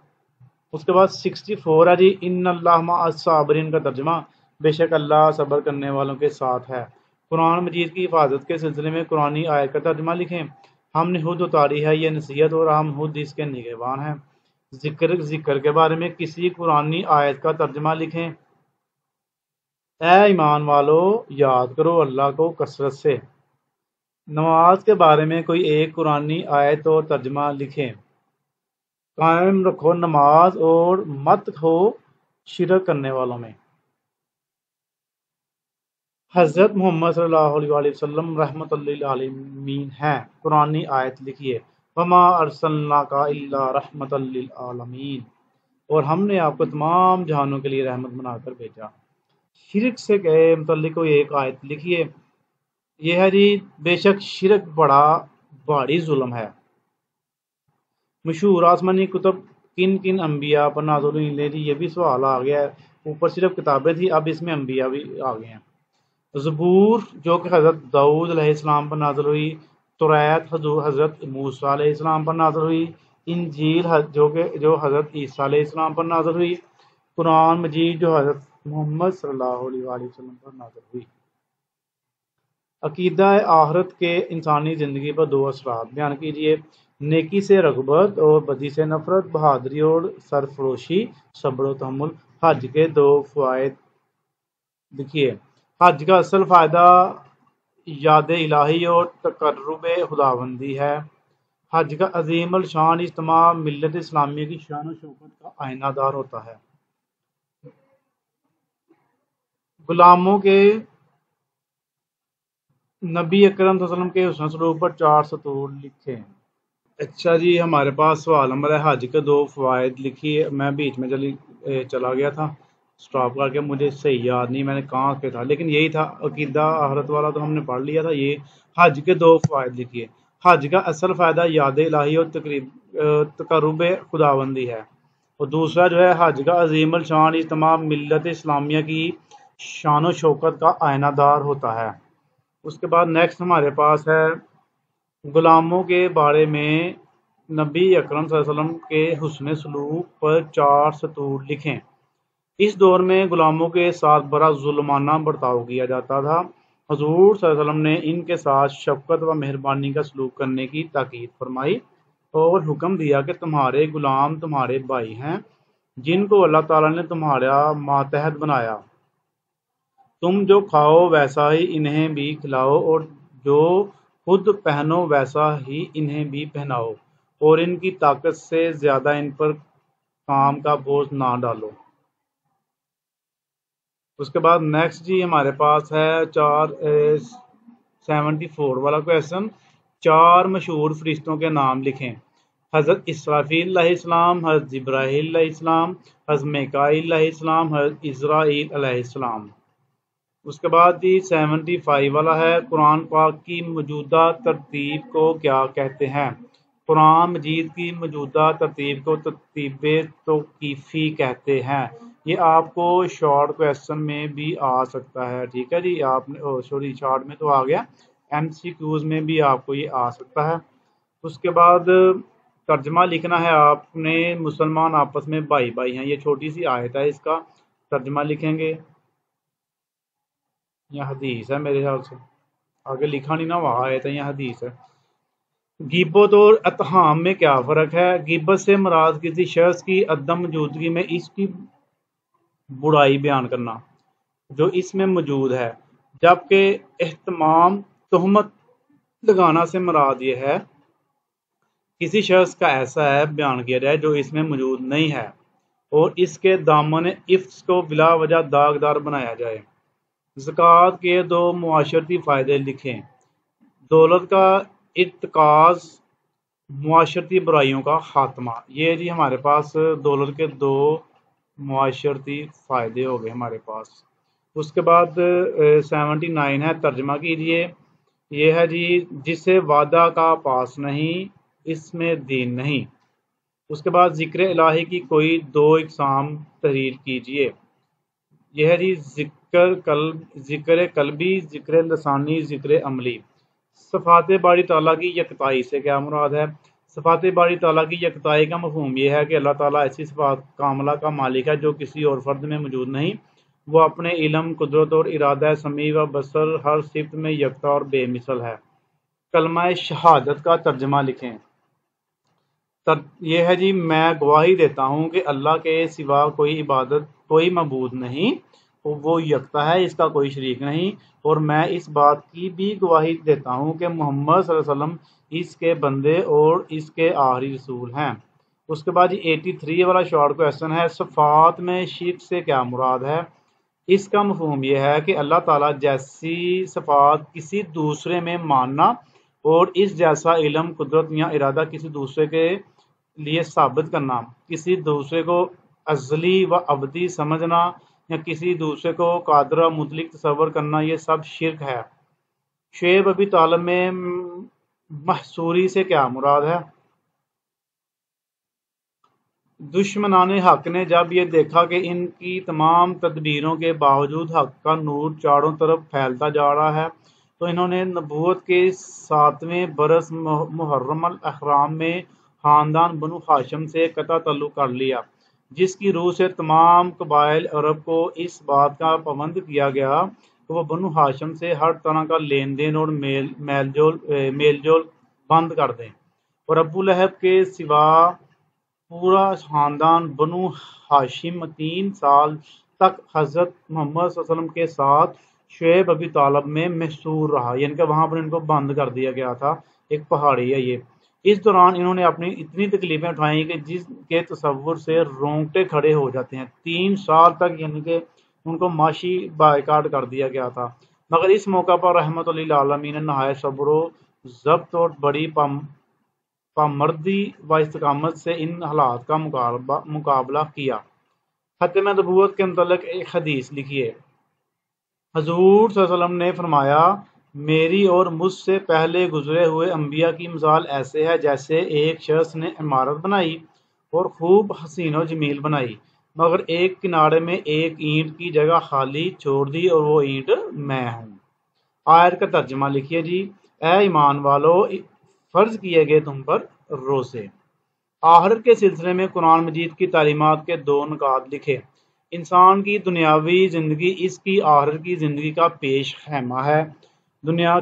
اس کے بعد 64 ہے جی، ان اللہ مع الصابرین کا ترجمہ، بے شک اللہ صبر کرنے والوں کے ساتھ ہے۔ قرآن مجید کی حفاظت کے سلسلے میں قرآنی آیت کا ترجمہ لکھیں، ہم نے خود اتاری ہے یہ نصیحت اور ہم خود اس کے نگہبان ہیں۔ ذکر کے بارے میں کسی قرآنی آیت کا ترجمہ لکھیں، اے ایمان والو یاد کرو اللہ کو کثرت سے۔ نماز کے بارے میں کوئی ایک قرآنی آیت اور ترجمہ لکھیں، قائم رکھو نماز اور مت ہو شرک کرنے والوں میں۔ حضرت محمد صلی اللہ علیہ وسلم رحمۃ للعالمین ہیں، قرآنی آیت لکھیے، وما ارسلناک الا رحمۃ للعالمین، اور ہم نے آپ کو تمام جہانوں کے لیے رحمت بنا کر بھیجا۔ شرک سے کے متعلق کوئی ایک آیت لکھیے، یہ ہے جی، بے شک شرک بڑا بھاری ظلم ہے۔ مشہور آسمانی کتب کن کن انبیاء پر نازل ہوئی؟ لے جی، یہ بھی سوال آ گیا ہے، اوپر صرف کتابیں تھی، اب اس میں انبیاء بھی آ گئے ہیں۔ زبور جو کہ حضرت داؤد علیہ السلام پر نازل ہوئی، توریت حضرت موسیٰ علیہ السلام پر نازل ہوئی، انجیل جو حضرت عیسیٰ علیہ السلام پر نازل ہوئی، قرآن مجید جو حضرت محمد صلی اللہ علیہ وسلم پر نازل ہوئی۔ عقیدہ آخرت کے انسانی زندگی پر 2 اثرات بیان کیجیے۔ نیکی سے رغبت اور بدی سے نفرت، بہادری اور سرفروشی، صبر و تحمل۔ حج کے 2 فوائد لکھیے۔ حج کا اصل فائدہ یاد الہی اور تقرب خداوندی ہے۔ حج کا عظیم الشان اجتماع ملت اسلامیہ کی شان و شوکت کا آئینہ دار ہوتا ہے۔ غلاموں کے نبی اکرم صلی اللہ علیہ وسلم کے حسن سلوک پر 4 سطور لکھیں۔ اچھا جی، ہمارے پاس سوال نمبر ہے، حج کے 2 فوائد لکھیے۔ میں بیچ میں چلا گیا تھا سٹاپ کر کے، مجھے صحیح یاد نہیں میں نے کہاں پہ تھا، لیکن یہی تھا عقیدہ آخرت والا تو ہم نے پڑھ لیا تھا۔ یہ حج کے 2 فوائد لکھیے۔ حج کا اصل فائدہ یاد الہی اور تقرب خداوندی ہے، اور دوسرا جو ہے حج کا عظیم الشان اجتماع ملت اسلامیہ کی شان و شوکت کا آئینہ دار ہوتا ہے۔ اس کے بعد نیکسٹ ہمارے پاس ہے، غلاموں کے بارے میں نبی اکرم صلی اللہ علیہ وسلم کے حسن سلوک پر 4 سطور لکھیں۔ اس دور میں غلاموں کے ساتھ بڑا ظلمانہ برتاؤ کیا جاتا تھا۔ حضور صلی اللہ علیہ وسلم نے ان کے ساتھ شفقت و مہربانی کا سلوک کرنے کی تاکید فرمائی اور حکم دیا کہ تمہارے غلام تمہارے بھائی ہیں، جن کو اللہ تعالیٰ نے تمہارا ماتحت بنایا، تم جو کھاؤ ویسا ہی انہیں بھی کھلاؤ، اور جو خود پہنو ویسا ہی انہیں بھی پہناؤ، اور ان کی طاقت سے زیادہ ان پر کام کا بوجھ نہ ڈالو۔ اس کے بعد نیکسٹ جی ہمارے پاس ہے 74 والا کویشچن، 4 مشہور فرشتوں کے نام لکھیں۔ حضرت اسرافیل علیہ السلام، حضرت جبرائیل علیہ السلام، حضرت میکائیل علیہ السلام، حضرت عزرائیل علیہ السلام۔ اس کے بعد جی 75 والا ہے، قرآن پاک کی موجودہ ترتیب کو کیا کہتے ہیں؟ قرآن مجید کی موجودہ ترتیب کو ترتیب توقیفی کہتے ہیں۔ یہ آپ کو شارٹ کویشچن میں بھی آ سکتا ہے، ٹھیک ہے جی، آپ نے سوری شارٹ میں تو آ گیا، ایم سی کیوز میں بھی آپ کو یہ آ سکتا ہے۔ اس کے بعد ترجمہ لکھنا ہے آپ نے، مسلمان آپس میں بھائی بھائی ہیں، یہ چھوٹی سی آیت ہے، اس کا ترجمہ لکھیں گے۔ یہ حدیث ہے میرے خیال سے، آگے لکھا نہیں نا، وہاں آیت ہے، یہ حدیث ہے۔ غیبت اور اتہام میں کیا فرق ہے؟ غیبت سے مراد کسی شخص کی عدم موجودگی میں اس کی برائی بیان کرنا جو اس میں موجود ہے، جبکہ اہتمام تہمت لگانا سے مراد یہ ہے کسی شخص کا ایسا عیب بیان کیا جائے جو اس میں موجود نہیں ہے۔ اور اس کے دامن افس کو بلا وجہ داغدار بنایا جائے۔ زکوٰۃ کے دو معاشرتی فائدے لکھیں۔ دولت کا ارتکاز، معاشرتی برائیوں کا خاتمہ۔ یہ جی ہمارے پاس دولت کے دو معاشرتی فائدے ہو گئے ہمارے پاس۔ اس کے بعد 79 ہے، ترجمہ کیجئے۔ یہ ہے جی، جسے وعدہ کا پاس نہیں اس میں دین نہیں۔ اس کے بعد ذکر الہی کی کوئی دو اقسام تحریر کیجئے۔ یہ ہے جی ذکر قلبی، ذکر لسانی، ذکر عملی۔ صفات باری تعالیٰ کی یکتائی سے کیا مراد ہے؟ صفات باری تعالیٰ کی یکتائی کا مفہوم یہ ہے کہ اللہ تعالیٰ ایسی صفات کاملہ کا مالک ہے جو کسی اور فرد میں موجود نہیں۔ وہ اپنے علم، قدرت اور ارادہ سمیع و بصر ہر صفت میں یکتا اور بے مثل ہے۔ کلمہ شہادت کا ترجمہ لکھیں۔ یہ ہے جی، میں گواہی دیتا ہوں کہ اللہ کے سوا کوئی معبود نہیں، وہ یکتا ہے، اس کا کوئی شریک نہیں، اور میں اس بات کی بھی گواہی دیتا ہوں کہ محمد صلی اللہ علیہ وسلم اس کے بندے اور اس کے آخری رسول ہیں۔ اس کے بعد 83 والا شارٹ کویسچن ہے، صفات میں شرک سے کیا مراد ہے؟ اس کا مفہوم یہ ہے کہ اللہ تعالیٰ جیسی صفات کسی دوسرے میں ماننا اور اس جیسا علم، قدرت یا ارادہ کسی دوسرے کے لیے ثابت کرنا، کسی دوسرے کو ازلی و ابدی سمجھنا یا کسی دوسرے کو قادر و مطلق تصور کرنا، یہ سب شرک ہے۔ شعیب ابی طالب میں محصوری سے کیا مراد ہے؟ دشمنان حق نے جب یہ دیکھا کہ ان کی تمام تدبیروں کے باوجود حق کا نور چاروں طرف پھیلتا جا رہا ہے، تو انہوں نے نبوت کے 7ویں برس محرم الاحرام میں خاندان بنو ہاشم سے قطع تعلق کر لیا، جس کی روح سے تمام قبائل عرب کو اس بات کا پابند کیا گیا کہ وہ بنو ہاشم سے ہر طرح کا لین دین اور میل جول بند کر دیں، اور ابو لہب کے سوا پورا خاندان بنو ہاشم 3 سال تک حضرت محمد صلی اللہ علیہ وسلم کے ساتھ شعیب ابی طالب میں محصور رہا، یعنی کہ وہاں پر ان کو بند کر دیا گیا تھا، ایک پہاڑی ہے یہ۔ اس دوران انہوں نے اپنی اتنی تکلیفیں اٹھائیں کہ جس کے تصور سے رونگٹے کھڑے ہو جاتے ہیں۔ 3 سال تک یعنی کہ ان کو معاشی بائیکاٹ کر دیا گیا تھا، مگر اس موقع پر رحمت للعالمین نے نہایت صبر و ضبط اور بڑی پامردی و استقامت سے ان حالات کا مقابلہ کیا۔ ختم نبوت کے متعلق ایک حدیث لکھیے۔ حضور صلی اللہ علیہ وسلم نے فرمایا، میری اور مجھ سے پہلے گزرے ہوئے انبیاء کی مثال ایسے ہے جیسے ایک شخص نے عمارت بنائی اور خوب حسین و جمیل بنائی، مگر ایک کنارے میں ایک اینٹ کی جگہ خالی چھوڑ دی اور وہ اینٹ میں ہوں۔ آیت کا ترجمہ لکھیے جی۔ اے ایمان والو، فرض کیے گئے تم پر روزے۔ آخرت کے سلسلے میں قرآن مجید کی تعلیمات کے 2 نکات لکھے۔ انسان کی دنیاوی زندگی اس کی آخرت کی زندگی کا پیش خیمہ ہے۔ دنیا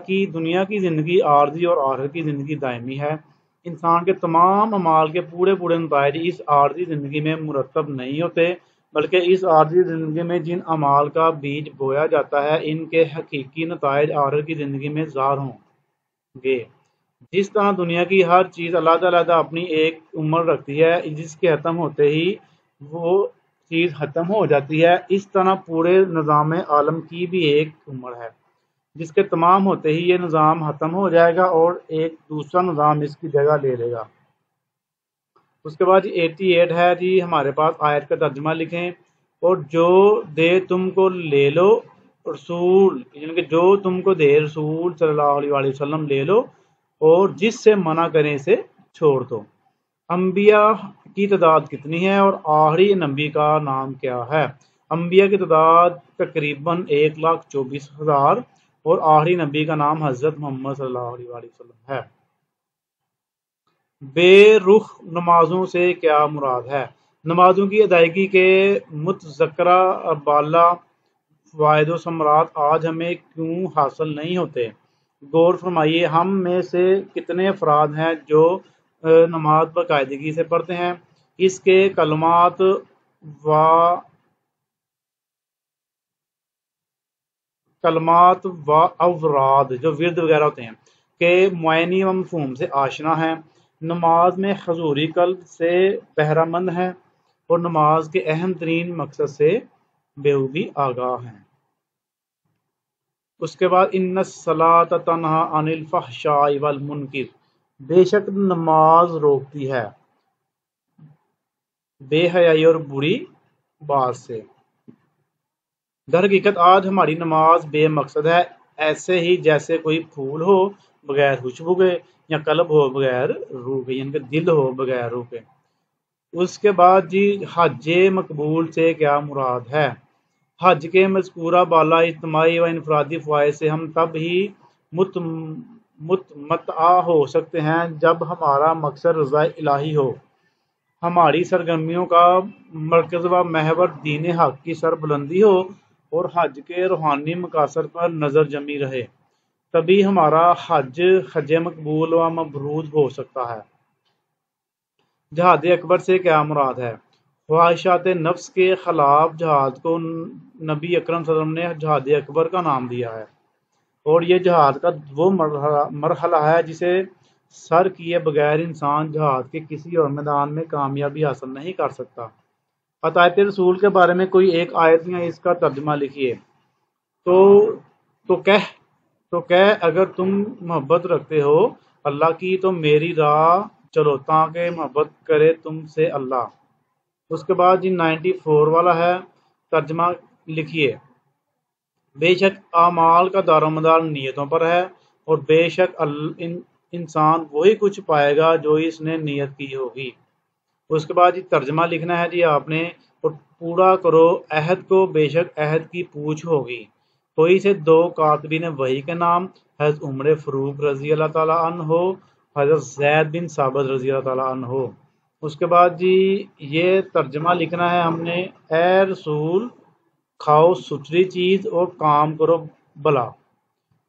کی زندگی عارضی اور آخرت کی زندگی دائمی ہے۔ انسان کے تمام اعمال کے پورے نتائج اس عارضی زندگی میں مرتب نہیں ہوتے، بلکہ اس عارضی زندگی میں جن اعمال کا بیج بویا جاتا ہے ان کے حقیقی نتائج آخرت کی زندگی میں ظاہر ہوں گے۔ جس طرح دنیا کی ہر چیز علیحدہ اپنی ایک عمر رکھتی ہے، جس کے ختم ہوتے ہی وہ چیز ختم ہو جاتی ہے، اس طرح پورے نظام عالم کی بھی ایک عمر ہے، جس کے تمام ہوتے ہی یہ نظام ختم ہو جائے گا اور ایک دوسرا نظام اس کی جگہ لے لے گا۔ اس کے بعد 88 ہے جی ہمارے پاس، آیت کا ترجمہ لکھیں۔ اور جو دے تم کو لے لو رسول، یعنی کہ جو تم کو دے رسول صلی اللہ علیہ وسلم لے لو، اور جس سے منع کریں اسے چھوڑ دو۔ انبیاء کی تعداد کتنی ہے اور آخری نبی کا نام کیا ہے؟ انبیاء کی تعداد تقریباً 1,24,000 اور آخری نبی کا نام حضرت محمد صلی اللہ علیہ وسلم ہے۔ بے رخ نمازوں سے کیا مراد ہے؟ نمازوں کی ادائیگی کے متذکرہ بالا فوائد و ثمرات آج ہمیں کیوں حاصل نہیں ہوتے؟ غور فرمائیے، ہم میں سے کتنے افراد ہیں جو نماز باقاعدگی سے پڑھتے ہیں؟ اس کے کلمات و اوراد جو ورد وغیرہ ہوتے ہیں کہ معینی و مفہوم سے آشنا ہیں، نماز میں حضوری قلب سے بہرہ مند ہیں، اور نماز کے اہم ترین مقصد سے بخوبی آگاہ ہیں۔ اس کے بعد ان الصلاۃ تنہا عن الفحشاء والمنکر، بے شک نماز روکتی ہے بے حیائی اور بری بات سے۔ در حقیقت آج ہماری نماز بے مقصد ہے، ایسے ہی جیسے کوئی پھول ہو بغیر خوشبو کے، یا قلب ہو بغیر روح کے، یعنی کہ دل ہو بغیر روح کے۔ اس کے بعد جی حج مقبول سے کیا مراد ہے؟ حج کے مذکورہ بالا اجتماعی و انفرادی فوائد سے ہم تب ہی متمتع ہو سکتے ہیں جب ہمارا مقصد رضا الہی ہو، ہماری سرگرمیوں کا مرکز و محور دین حق کی سربلندی ہو، اور حج کے روحانی مقاصد پر نظر جمی رہے، تبھی ہمارا حج مقبول و مبرور ہو سکتا ہے۔ جہاد اکبر سے کیا مراد ہے؟ خواہشات نفس کے خلاف جہاد کو نبی اکرم صلی اللہ علیہ وسلم نے جہاد اکبر کا نام دیا ہے، اور یہ جہاد کا وہ مرحلہ ہے جسے سر کیے بغیر انسان جہاد کے کسی اور میدان میں کامیابی حاصل نہیں کر سکتا۔ اطاعت رسول کے بارے میں کوئی ایک آیت یا اس کا ترجمہ لکھیے۔ تو کہہ اگر تم محبت رکھتے ہو اللہ کی تو میری راہ چلو تاکہ محبت کرے تم سے اللہ۔ اس کے بعد جی 94 والا ہے، ترجمہ لکھیے۔ بے شک اعمال کا دار و مدار نیتوں پر ہے، اور بے شک انسان وہی کچھ پائے گا جو اس نے نیت کی ہوگی۔ اس کے بعد جی ترجمہ لکھنا ہے جی آپ نے، اور پورا کرو عہد کو، بے شک عہد کی پوچھ ہوگی۔ کوئی سے دو کاتبین وحی کے نام حضرت عمر فاروق رضی اللہ تعالیٰ عنہ، حضرت زید بن ثابت رضی اللہ تعالیٰ عنہ۔ اس کے بعد جی یہ ترجمہ لکھنا ہے ہم نے، اے رسول کھاؤ ستھری چیز اور کام کرو بھلا۔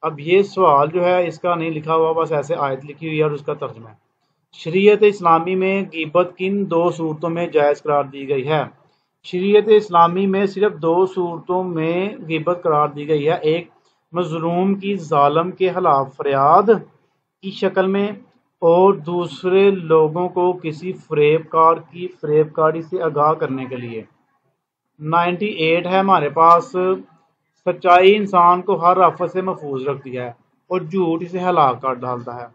اب یہ سوال جو ہے اس کا نہیں لکھا ہوا، بس ایسے آیت لکھی ہوئی ہے اور اس کا ترجمہ ہے۔ شریعت اسلامی میں غیبت کن دو صورتوں میں جائز قرار دی گئی ہے؟ شریعت اسلامی میں صرف دو صورتوں میں غیبت قرار دی گئی ہے، ایک مظلوم کی ظالم کے خلاف فریاد کی شکل میں، اور دوسرے لوگوں کو کسی فریب کار کی فریب کاری سے آگاہ کرنے کے لیے۔ 98 ہے ہمارے پاس، سچائی انسان کو ہر آفت سے محفوظ رکھتی ہے اور جھوٹ اسے ہلاک کر ڈالتا ہے۔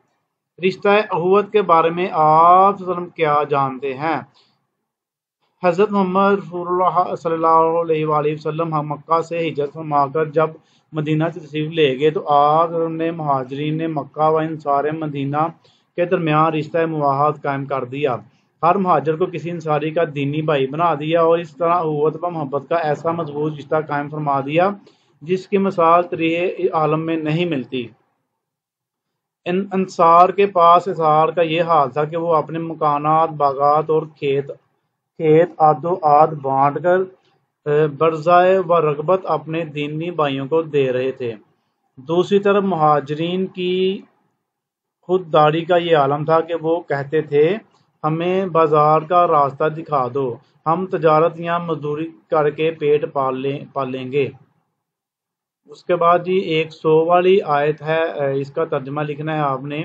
رشتہ اخوت کے بارے میں آپ صلی اللہ علیہ وسلم کیا جانتے ہیں؟ حضرت محمد رسول اللہ صلی اللہ علیہ وآلہ وسلم مکہ سے ہجرت فرما کر جب مدینہ سے تشریف لے گئے تو آپ نے مہاجرین مکہ و انصار مدینہ کے درمیان رشتہ مواحد قائم کر دیا، ہر مہاجر کو کسی انصاری کا دینی بھائی بنا دیا، اور اس طرح اخوت و محبت کا ایسا مضبوط رشتہ قائم فرما دیا جس کی مثال تاریخ عالم میں نہیں ملتی۔ انصار کے پاس اسار کا یہ حال تھا کہ وہ اپنے مکانات، باغات اور کھیت آد و آد بانٹ کر برزائے و رغبت اپنے دینی بھائیوں کو دے رہے تھے۔ دوسری طرف مہاجرین کی خودداری کا یہ عالم تھا کہ وہ کہتے تھے ہمیں بازار کا راستہ دکھا دو، ہم تجارت یا مزدوری کر کے پیٹ پالیں گے۔ اس کے بعد جی 100 والی آیت ہے، اس کا ترجمہ لکھنا ہے آپ نے۔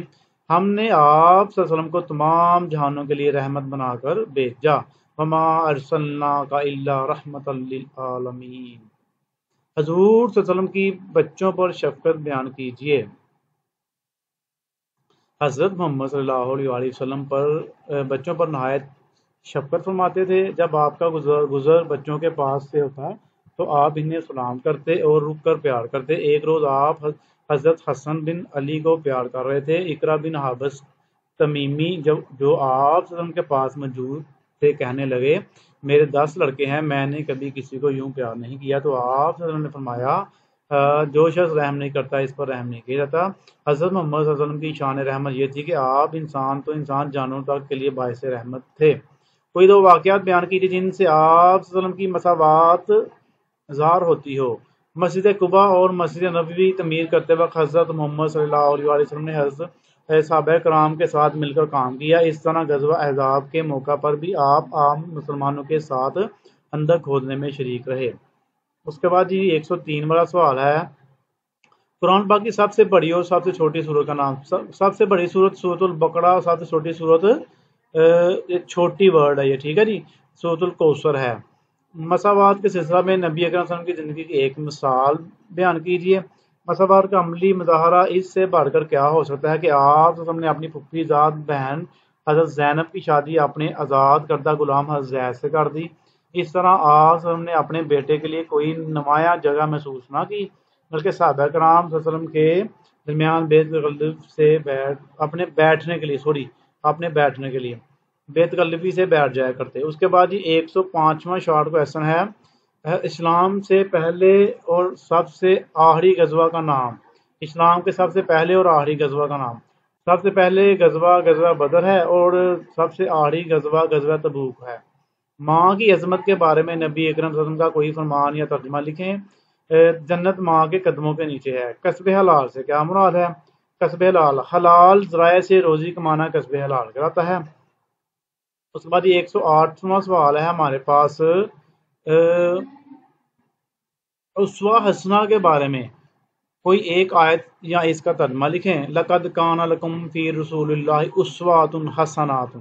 ہم نے آپ صلی اللہ علیہ وسلم کو تمام جہانوں کے لیے رحمت بنا کر بھیجا، وما ارسلناک الا رحمۃ للعالمین۔ حضور صلی اللہ علیہ وسلم کی بچوں پر شفقت بیان کیجیے۔ حضرت محمد صلی اللہ علیہ وآلہ وسلم پر بچوں پر نہایت شفقت فرماتے تھے۔ جب آپ کا گزر بچوں کے پاس سے ہوتا تو آپ انہیں سلام کرتے اور رک کر پیار کرتے۔ ایک روز آپ حضرت حسن بن علی کو پیار کر رہے تھے۔ اقرا بن حابس تمیمی جو آپ صلی اللہ علیہ وسلم کے پاس موجود تھے کہنے لگے میرے 10 لڑکے ہیں، میں نے کبھی کسی کو یوں پیار نہیں کیا۔ تو آپ صلی اللہ علیہ وسلم نے فرمایا جو شخص رحم نہیں کرتا اس پر رحم نہیں کیا جاتا۔ حضرت محمد صلی اللہ علیہ وسلم کی شان رحمت یہ تھی کہ آپ انسان تو انسان جانوروں تک کے لیے باعث رحمت تھے۔ کوئی دو واقعات بیان کیجیے جن سے آپ صلی اللہ علیہ وسلم کی مساوات ظاہر ہوتی ہو۔ مسجد قباء اور مسجد نبوی تعمیر کرتے وقت حضرت محمد صلی اللہ علیہ وسلم نے حضرت صحابہ کرام کے ساتھ مل کر کام کیا۔ اس طرح غزوہ احزاب کے موقع پر بھی آپ عام مسلمانوں کے ساتھ اندر کھودنے میں شریک رہے۔ اس کے بعد جی 103 والا سوال ہے، قرآن پاک کی سب سے بڑی اور سب سے چھوٹی سورت کا نام۔ سب سے بڑی سورت سورۃ البقرہ اور سب سے چھوٹی سورت چھوٹی ورڈ ہے یہ، ٹھیک ہے جی۔ سورۃ الکوثر ہے۔ مساوات کے سلسلہ میں نبی اکرم صلی اللہ علیہ وسلم کی زندگی کی ایک مثال بیان کیجیے۔ مساوات کا عملی مظاہرہ اس سے بڑھ کر کیا ہو سکتا ہے کہ آپ صلی اللہ علیہ وسلم نے اپنی پھوپھی زاد بہن حضرت زینب کی شادی اپنے آزاد کردہ غلام حضرت زید سے کر دی۔ اس طرح آپ صلی اللہ علیہ وسلم نے اپنے بیٹے کے لیے کوئی نمایاں جگہ محسوس نہ کی، بلکہ صحابہ کرام صلی اللہ علیہ وسلم کے درمیان بیت غلف سے اپنے بیٹھنے کے لیے بیت غلفی سے بیٹھ جایا کرتے۔ اس کے بعد 105واں شارٹ کویسچن ہے، اسلام سے پہلے اور سب سے آخری غزوہ کا نام۔ اسلام کے سب سے پہلے اور آخری غزوہ کا نام۔ سب سے پہلے غزوہ بدر ہے اور سب سے آخری غزوہ تبوک ہے۔ ماں کی عظمت کے بارے میں نبی اکرم صلی اللہ علیہ وسلم کا کوئی فرمان یا ترجمہ لکھیں۔ جنت ماں کے قدموں کے نیچے ہے۔ کسب حلال سے کیا مراد ہے؟ کسب حلال، حلال ذرائع سے روزی کمانا کسب حلال کہلاتا ہے۔ اس کے بعد 108واں سوال ہے ہمارے پاس، اسوہ حسنہ کے بارے میں کوئی ایک آیت یا اس کا ترجمہ لکھیں۔ لقد کان لکم فی رسول اللہ اسوۃ حسنۃ،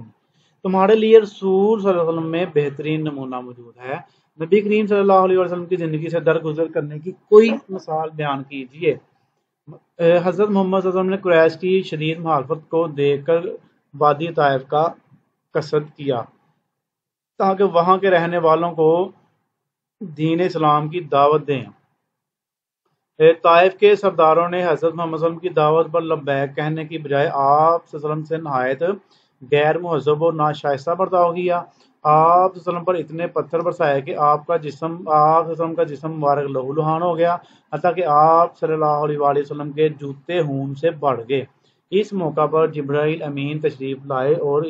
تمہارے لیے رسول صلی اللہ علیہ وسلم میں بہترین نمونہ موجود ہے۔ نبی کریم صلی اللہ علیہ وسلم کی زندگی سے درگزر کرنے کی کوئی مثال بیان کیجیے۔ حضرت محمد صلی اللہ علیہ وسلم نے قریش کی شدید مخالفت کو دیکھ کر وادی طائف کا قصد کیا تاکہ وہاں کے رہنے والوں کو دین اسلام کی دعوت دیں۔ طائف کے سرداروں نے حضرت محمد صلی اللہ علیہ وسلم کی دعوت پر لبیک کہنے کی بجائے آپ صلی اللہ علیہ وسلم سے نہایت غیر مہذب اور ناشائستہ برتاؤ کیا۔ آپ صلی اللہ علیہ وسلم پر اتنے پتھر برسائے کہ آپ صلی اللہ علیہ وسلم کا جسم مبارک لہو لہان ہو گیا، حتیٰ کہ آپ صلی اللہ علیہ وآلہ وسلم کے جوتے خون سے بڑھ گئے۔ اس موقع پر جبرائیل امین تشریف لائے اور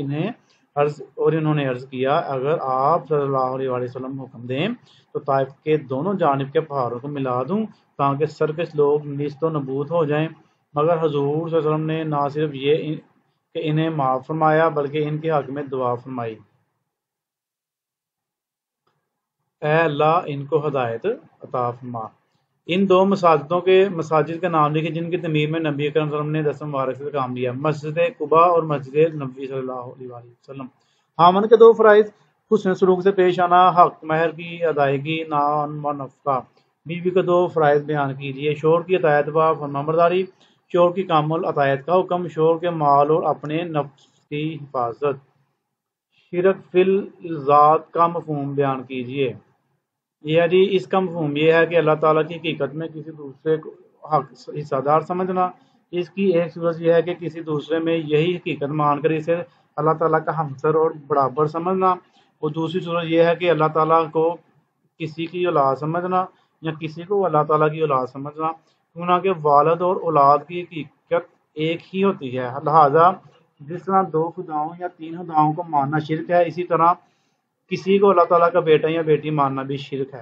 انہوں نے عرض کیا، اگر آپ صلی اللہ علیہ وآلہ وسلم حکم دیں تو طائف کے دونوں جانب کے پہاڑوں کو ملا دوں تاکہ سرکش لوگ نیست و نبود ہو جائیں۔ مگر حضور صلی اللہ علیہ وسلم نے نہ صرف یہ کہ انہیں معاف فرمایا بلکہ ان کے حق میں دعا فرمائی، اے اللہ ان کو ہدایت عطا فرما۔ ان دو مساجد کے نام لکھے جن کی تعمیر میں نبی اکرم صلی اللہ علیہ وسلم نے 10 مبارک سے کام لیا۔ مسجد قباء اور مسجد نبوی صلی اللہ علیہ وسلم۔ خامن کے دو فرائض، حسن سلوک سے پیش آنا، حق مہر کی ادائیگی، نان و نفقہ۔ بیوی کے دو فرائض بیان کیجیے۔ شوہر کی اطاعت و فرمانبرداری، شوہر کی کامل اطاعت کا حکم، شوہر کے مال اور اپنے نفس کی حفاظت۔ شرک فی الذات کا مفہوم بیان کیجیے۔ اس کا مفہوم یہ ہے کہ اللہ تعالیٰ کی حقیقت میں کسی دوسرے کو حصہ دار سمجھنا۔ اس کی ایک صورت یہ ہے کہ کسی دوسرے میں یہی حقیقت مان کر اسے اللہ تعالیٰ کا ہمسر اور برابر سمجھنا، اور دوسری صورت یہ ہے کہ اللہ تعالیٰ کو کسی کی اولاد سمجھنا یا کسی کو اللہ تعالیٰ کی اولاد سمجھنا، کیونکہ والد اور اولاد کی حقیقت ایک ہی ہوتی ہے۔ لہذا جس طرح 2 خداؤں یا 3 خداؤں کو ماننا شرک ہے، اسی طرح کسی کو اللہ تعالیٰ کا بیٹا یا بیٹی ماننا بھی شرک ہے۔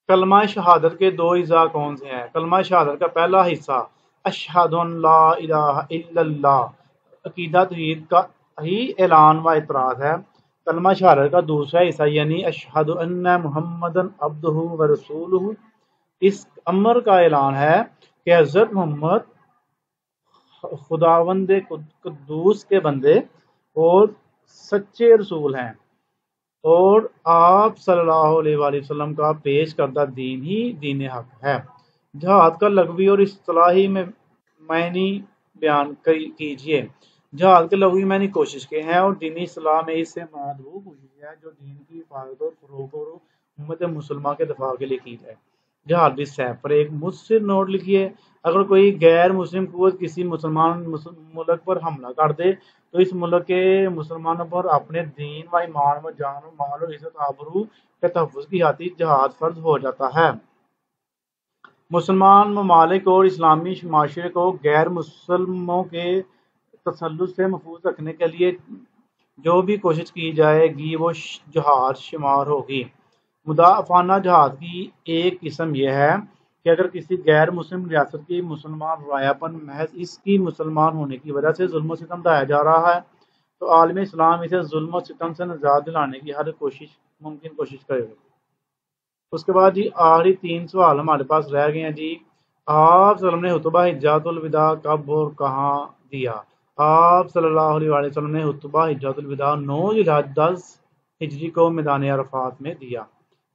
کلمہ شہادت کے 2 اجزاء کون سے ہیں؟ کلمہ شہادت کا پہلا حصہ اشہد ان لا الہ الا اللہ، عقیدہ توحید کا ہی اعلان و اعتراف ہے۔ کلمہ شہادت کا دوسرا حصہ یعنی اشہد ان محمدن عبدہ و رسولہ، اس امر کا اعلان ہے کہ حضرت محمد خداوند قدوس کے بندے اور سچے رسول ہیں، اور آپ صلی اللہ علیہ وآلہ وسلم کا پیش کردہ دین ہی دین حق ہے۔ جہاد کا لغوی اور اصطلاحی میں معنی بیان کیجیے۔ جہاد کے لغوی معنی کوشش کے ہیں، اور دینی اصطلاح میں اس سے مراد وہ کوشش ہے جو دین کی حفاظت اور فروغ اور امت مسلمہ کے دفاع کے لیے کی جائے۔ جہاد بھی سیف پر ایک مؤثر نوٹ لکھیے۔ اگر کوئی غیر مسلم قوت کسی مسلمان ملک پر حملہ کر دے تو اس ملک کے مسلمانوں پر اپنے دین و ایمان و جان و مال و عزت آبرو کے تحفظ کی خاطر جہاد فرض ہو جاتا ہے۔ مسلمان ممالک اور اسلامی معاشرے کو غیر مسلموں کے تسلط سے محفوظ رکھنے کے لیے جو بھی کوشش کی جائے گی وہ جہاد شمار ہوگی۔ مدافعانہ جہاد کی ایک قسم یہ ہے کہ اگر کسی غیر مسلم ریاست کی مسلمان رعایا پر محض اس کی مسلمان ہونے کی وجہ سے ظلم و ستم ڈھایا جا رہا ہے تو عالم اسلام اسے ظلم و ستم سے نجات دلانے کی ہر ممکن کوشش کرے گا۔ اس کے بعد آخری 3 سوال ہمارے پاس رہ گئے ہیں۔ آپ صلی اللہ علیہ وسلم نے خطبہ حجۃ الوداع کب اور کہاں دیا؟ آپ صلی اللہ علیہ وسلم نے خطبہ حجۃ الوداع 9 ذی الحجہ ہجری کو میدان عرفات میں دیا۔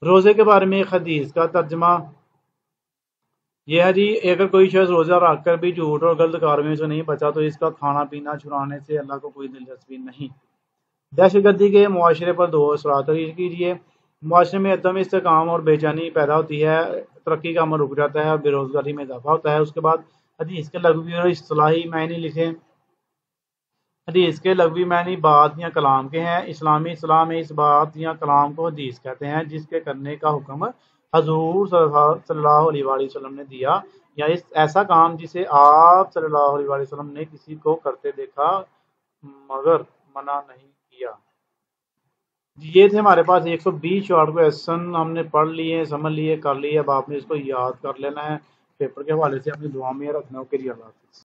روزے کے بارے میں ایک حدیث کا ترجمہ یہ ہے جی، اگر کوئی شخص روزہ رکھ کر بھی جھوٹ اور غلط کاروائیوں سے نہیں بچا تو اس کا کھانا پینا چھڑانے سے اللہ کو کوئی دلچسپی نہیں۔ دہشت گردی کے معاشرے پر دو اثرات کیجیے۔ معاشرے میں عدم استحکام اور بے چینی پیدا ہوتی ہے، ترقی کا عمل رک جاتا ہے اور بے روزگاری میں اضافہ ہوتا ہے۔ اس کے بعد حدیث کے لغوی اور اصطلاحی معنی لکھیں۔ حدیث کے لغوی معنی بات یا کلام کے ہیں۔ اسلامی اصطلاح میں اس بات یا کلام کو حدیث کہتے ہیں جس کے کرنے کا حکم حضور صلی اللہ علیہ وآلہ وسلم نے دیا، یا ایسا کام جسے آپ صلی اللہ علیہ وآلہ وسلم نے کسی کو کرتے دیکھا مگر منع نہیں کیا۔ یہ تھے ہمارے پاس 120 شارٹ کویسچن، ہم نے پڑھ لیے، سمجھ لیے، کر لیے۔ اب آپ نے اس کو یاد کر لینا ہے۔ پیپر کے حوالے سے اپنی دعا میں رکھنا ہو کہ اللہ حافظ۔